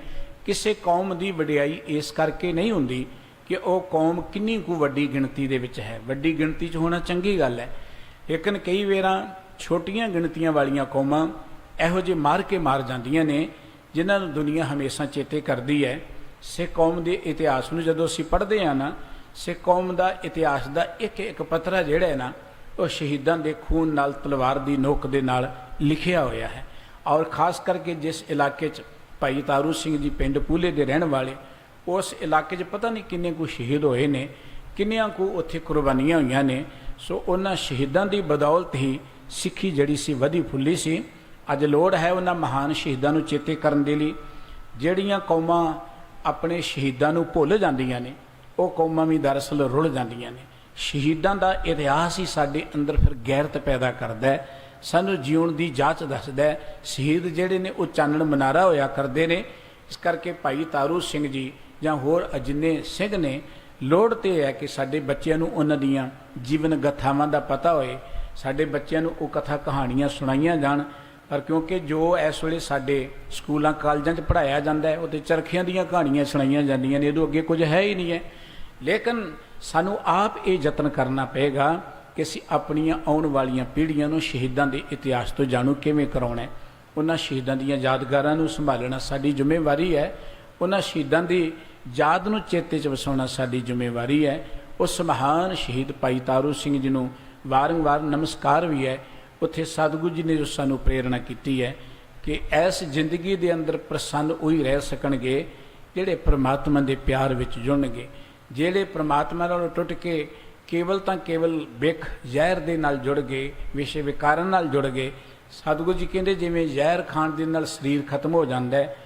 ਕਿਸੇ ਕੌਮ ਦੀ ਵਡਿਆਈ ਇਸ ਕਰਕੇ ਨਹੀਂ ਹੁੰਦੀ ਕਿ ਉਹ ਕੌਮ ਕਿੰਨੀ ਕੁ ਵੱਡੀ ਗਿਣਤੀ ਦੇ ਵਿੱਚ ਹੈ। ਵੱਡੀ ਗਿਣਤੀ 'ਚ ਹੋਣਾ ਚੰਗੀ ਗੱਲ ਹੈ, ਲੇਕਿਨ ਕਈ ਵਾਰਾਂ ਛੋਟੀਆਂ ਗਿਣਤੀਆਂ ਵਾਲੀਆਂ ਕੌਮਾਂ ਇਹੋ ਜਿਹੇ ਮਾਰ ਜਾਂਦੀਆਂ ਨੇ ਜਿਨ੍ਹਾਂ ਨੂੰ ਦੁਨੀਆ ਹਮੇਸ਼ਾ ਚੇਤੇ ਕਰਦੀ ਹੈ। ਸਿੱਖ ਕੌਮ ਦੇ ਇਤਿਹਾਸ ਨੂੰ ਜਦੋਂ ਅਸੀਂ ਪੜ੍ਹਦੇ ਹਾਂ ਨਾ, ਸਿੱਖ ਕੌਮ ਦਾ ਇਤਿਹਾਸ ਦਾ ਇੱਕ ਇੱਕ ਪੱਤਰਾ ਜਿਹੜਾ ਹੈ ਨਾ, ਉਹ ਸ਼ਹੀਦਾਂ ਦੇ ਖੂਨ ਨਾਲ, ਤਲਵਾਰ ਦੀ ਨੋਕ ਦੇ ਨਾਲ ਲਿਖਿਆ ਹੋਇਆ ਹੈ। ਔਰ ਖਾਸ ਕਰਕੇ ਜਿਸ ਇਲਾਕੇ 'ਚ ਭਾਈ ਤਾਰੂ ਸਿੰਘ ਜੀ ਪਿੰਡ ਪੂਲੇ ਦੇ ਰਹਿਣ ਵਾਲੇ, ਉਸ ਇਲਾਕੇ 'ਚ ਪਤਾ ਨਹੀਂ ਕਿੰਨੇ ਕੁ ਸ਼ਹੀਦ ਹੋਏ ਨੇ, ਕਿੰਨੀਆਂ ਕੁ ਉੱਥੇ ਕੁਰਬਾਨੀਆਂ ਹੋਈਆਂ ਨੇ। ਸੋ ਉਹਨਾਂ ਸ਼ਹੀਦਾਂ ਦੀ ਬਦੌਲਤ ਹੀ ਸਿੱਖੀ ਜਿਹੜੀ ਸੀ ਵਧੀ ਫੁੱਲੀ ਸੀ। ਅੱਜ ਲੋੜ ਹੈ ਉਹਨਾਂ ਮਹਾਨ ਸ਼ਹੀਦਾਂ ਨੂੰ ਚੇਤੇ ਕਰਨ ਦੇ ਲਈ। ਜਿਹੜੀਆਂ ਕੌਮਾਂ ਆਪਣੇ ਸ਼ਹੀਦਾਂ ਨੂੰ ਭੁੱਲ ਜਾਂਦੀਆਂ ਨੇ, ਉਹ ਕੌਮਾਂ ਵੀ ਦਰਅਸਲ ਰੁੱਲ ਜਾਂਦੀਆਂ ਨੇ। ਸ਼ਹੀਦਾਂ ਦਾ ਇਤਿਹਾਸ ਹੀ ਸਾਡੇ ਅੰਦਰ ਫਿਰ ਗੈਰਤ ਪੈਦਾ ਕਰਦਾ ਹੈ, ਸਾਨੂੰ ਜਿਉਣ ਦੀ ਜਾਂਚ ਦੱਸਦਾ ਹੈ। ਸ਼ਹੀਦ ਜਿਹੜੇ ਨੇ ਉਹ ਚਾਨਣ ਮਨਾਰਾ ਹੋਇਆ ਕਰਦੇ ਨੇ। ਇਸ ਕਰਕੇ ਭਾਈ ਤਾਰੂ ਸਿੰਘ ਜੀ ਜਾਂ ਹੋਰ ਜਿੰਨੇ ਸਿੰਘ ਨੇ, ਲੋੜ ਤੇ ਹੈ ਕਿ ਸਾਡੇ ਬੱਚਿਆਂ ਨੂੰ ਉਹਨਾਂ ਦੀਆਂ ਜੀਵਨ ਗਾਥਾਵਾਂ ਦਾ ਪਤਾ ਹੋਏ, ਸਾਡੇ ਬੱਚਿਆਂ ਨੂੰ ਉਹ ਕਥਾ ਕਹਾਣੀਆਂ ਸੁਣਾਈਆਂ ਜਾਣ। ਪਰ ਕਿਉਂਕਿ ਜੋ ਇਸ ਵੇਲੇ ਸਾਡੇ ਸਕੂਲਾਂ ਕਾਲਜਾਂ 'ਚ ਪੜ੍ਹਾਇਆ ਜਾਂਦਾ ਹੈ, ਉਹ ਤੇ ਚਰਖਿਆਂ ਦੀਆਂ ਕਹਾਣੀਆਂ ਸੁਣਾਈਆਂ ਜਾਂਦੀਆਂ ਨੇ, ਇਹਦੋਂ ਅੱਗੇ ਕੁਝ ਹੈ ਹੀ ਨਹੀਂ ਹੈ। ਲੇਕਿਨ ਸਾਨੂੰ ਆਪ ਇਹ ਯਤਨ ਕਰਨਾ ਪਏਗਾ ਕਿ ਅਸੀਂ ਆਪਣੀਆਂ ਆਉਣ ਵਾਲੀਆਂ ਪੀੜ੍ਹੀਆਂ ਨੂੰ ਸ਼ਹੀਦਾਂ ਦੇ ਇਤਿਹਾਸ ਤੋਂ ਜਾਣੂ ਕਿਵੇਂ ਕਰਾਉਣਾ ਹੈ। ਉਹਨਾਂ ਸ਼ਹੀਦਾਂ ਦੀਆਂ ਯਾਦਗਾਰਾਂ ਨੂੰ ਸੰਭਾਲਣਾ ਸਾਡੀ ਜ਼ਿੰਮੇਵਾਰੀ ਹੈ। ਉਹਨਾਂ ਸ਼ਹੀਦਾਂ ਦੀ ਯਾਦ ਨੂੰ ਚੇਤੇ 'ਚ ਵਸਾਉਣਾ ਸਾਡੀ ਜ਼ਿੰਮੇਵਾਰੀ ਹੈ। ਉਸ ਮਹਾਨ ਸ਼ਹੀਦ ਭਾਈ ਤਾਰੂ ਸਿੰਘ ਜੀ ਨੂੰ ਵਾਰ-ਵਾਰ ਨਮਸਕਾਰ ਵੀ ਹੈ। ਉੱਥੇ ਸਤਿਗੁਰੂ ਜੀ ਨੇ ਜੋ ਸਾਨੂੰ ਪ੍ਰੇਰਣਾ ਕੀਤੀ ਹੈ ਕਿ ਇਸ ਜ਼ਿੰਦਗੀ ਦੇ ਅੰਦਰ ਪ੍ਰਸੰਨ ਉਹੀ ਰਹਿ ਸਕਣਗੇ ਜਿਹੜੇ ਪ੍ਰਮਾਤਮਾ ਦੇ ਪਿਆਰ ਵਿੱਚ ਜੁੜਨਗੇ, ਜਿਹੜੇ ਪ੍ਰਮਾਤਮਾ ਨਾਲ ਟੁੱਟ ਕੇ ਕੇਵਲ ਤਾਂ ਕੇਵਲ ਬਿਖ ਜ਼ਹਿਰ ਦੇ ਨਾਲ ਜੁੜ ਗਏ, ਵਿਸ਼ੇ ਵਿਕਾਰਾਂ ਨਾਲ ਜੁੜ ਗਏ। ਸਤਿਗੁਰੂ ਜੀ ਕਹਿੰਦੇ ਜਿਵੇਂ ਜ਼ਹਿਰ ਖਾਣ ਦੇ ਨਾਲ ਸਰੀਰ ਖਤਮ ਹੋ ਜਾਂਦਾ ਹੈ,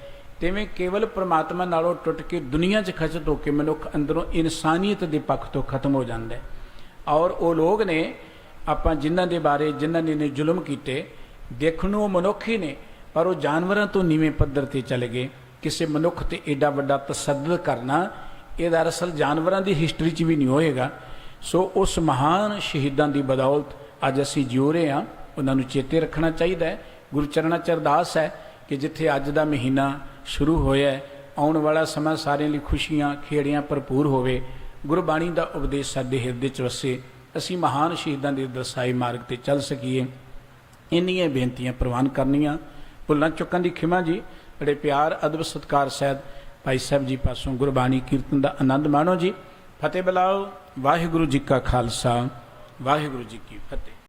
ਤਿਵੇਂ ਕੇਵਲ ਪ੍ਰਮਾਤਮਾ ਨਾਲੋਂ ਟੁੱਟ ਕੇ ਦੁਨੀਆ 'ਚ ਖਚਤ ਹੋ ਕੇ ਮਨੁੱਖ ਅੰਦਰੋਂ ਇਨਸਾਨੀਅਤ ਦੇ ਪੱਖ ਤੋਂ ਖਤਮ ਹੋ ਜਾਂਦਾ ਹੈ। ਔਰ ਉਹ ਲੋਕ ਨੇ ਆਪਾਂ ਜਿਨ੍ਹਾਂ ਦੇ ਬਾਰੇ ਜਿਨ੍ਹਾਂ ਨੇ ਜ਼ੁਲਮ ਕੀਤੇ, ਦੇਖਣ ਨੂੰ ਉਹ ਮਨੁੱਖ ਹੀ ਨੇ, ਪਰ ਉਹ ਜਾਨਵਰਾਂ ਤੋਂ ਨੀਵੇਂ ਪੱਧਰ ਤੇ ਚਲੇ ਗਏ। ਕਿਸੇ ਮਨੁੱਖ ਤੇ ਏਡਾ ਵੱਡਾ ਤਸੱਦਦ ਕਰਨਾ, ਇਹ ਦਰਅਸਲ ਜਾਨਵਰਾਂ ਦੀ ਹਿਸਟਰੀ 'ਚ ਵੀ ਨਹੀਂ ਹੋਏਗਾ। ਸੋ ਉਸ ਮਹਾਨ ਸ਼ਹੀਦਾਂ ਦੀ ਬਦੌਲਤ ਅੱਜ ਅਸੀਂ ਜਿਉ ਰਹੇ ਹਾਂ, ਉਹਨਾਂ ਨੂੰ ਚੇਤੇ ਰੱਖਣਾ ਚਾਹੀਦਾ ਹੈ। ਗੁਰੂ ਚਰਨਾਂ 'ਚ ਅਰਦਾਸ ਹੈ ਕਿ ਜਿੱਥੇ ਅੱਜ ਦਾ ਮਹੀਨਾ ਸ਼ੁਰੂ ਹੋਇਆ, ਆਉਣ ਵਾਲਾ ਸਮਾਂ ਸਾਰਿਆਂ ਲਈ ਖੁਸ਼ੀਆਂ ਖੇੜਿਆਂ ਭਰਪੂਰ ਹੋਵੇ। ਗੁਰਬਾਣੀ ਦਾ ਉਪਦੇਸ਼ ਸਾਡੇ ਹਿਰਦੇ 'ਚ ਵਸੇ, ਅਸੀਂ ਮਹਾਨ ਸ਼ਹੀਦਾਂ ਦੇ ਦਰਸਾਏ ਮਾਰਗ ਤੇ ਚੱਲ ਸਕੀਏ। ਇੰਨੀਆਂ ਬੇਨਤੀਆਂ ਪ੍ਰਵਾਨ ਕਰਨੀਆਂ, ਭੁੱਲਾਂ ਚੁੱਕਾਂ ਦੀ ਖਿਮਾ ਜੀ। ਬੜੇ ਪਿਆਰ ਅਦਬ ਸਤਿਕਾਰ ਸਹਿਤ ਭਾਈ ਸਾਹਿਬ ਜੀ ਪਾਸੋਂ ਗੁਰਬਾਣੀ ਕੀਰਤਨ ਦਾ ਆਨੰਦ ਮਾਣੋ ਜੀ। ਫਤਿਹ ਬੁਲਾਓ। ਵਾਹਿਗੁਰੂ ਜੀ ਕਾ ਖਾਲਸਾ, ਵਾਹਿਗੁਰੂ ਜੀ ਕੀ ਫਤਿਹ।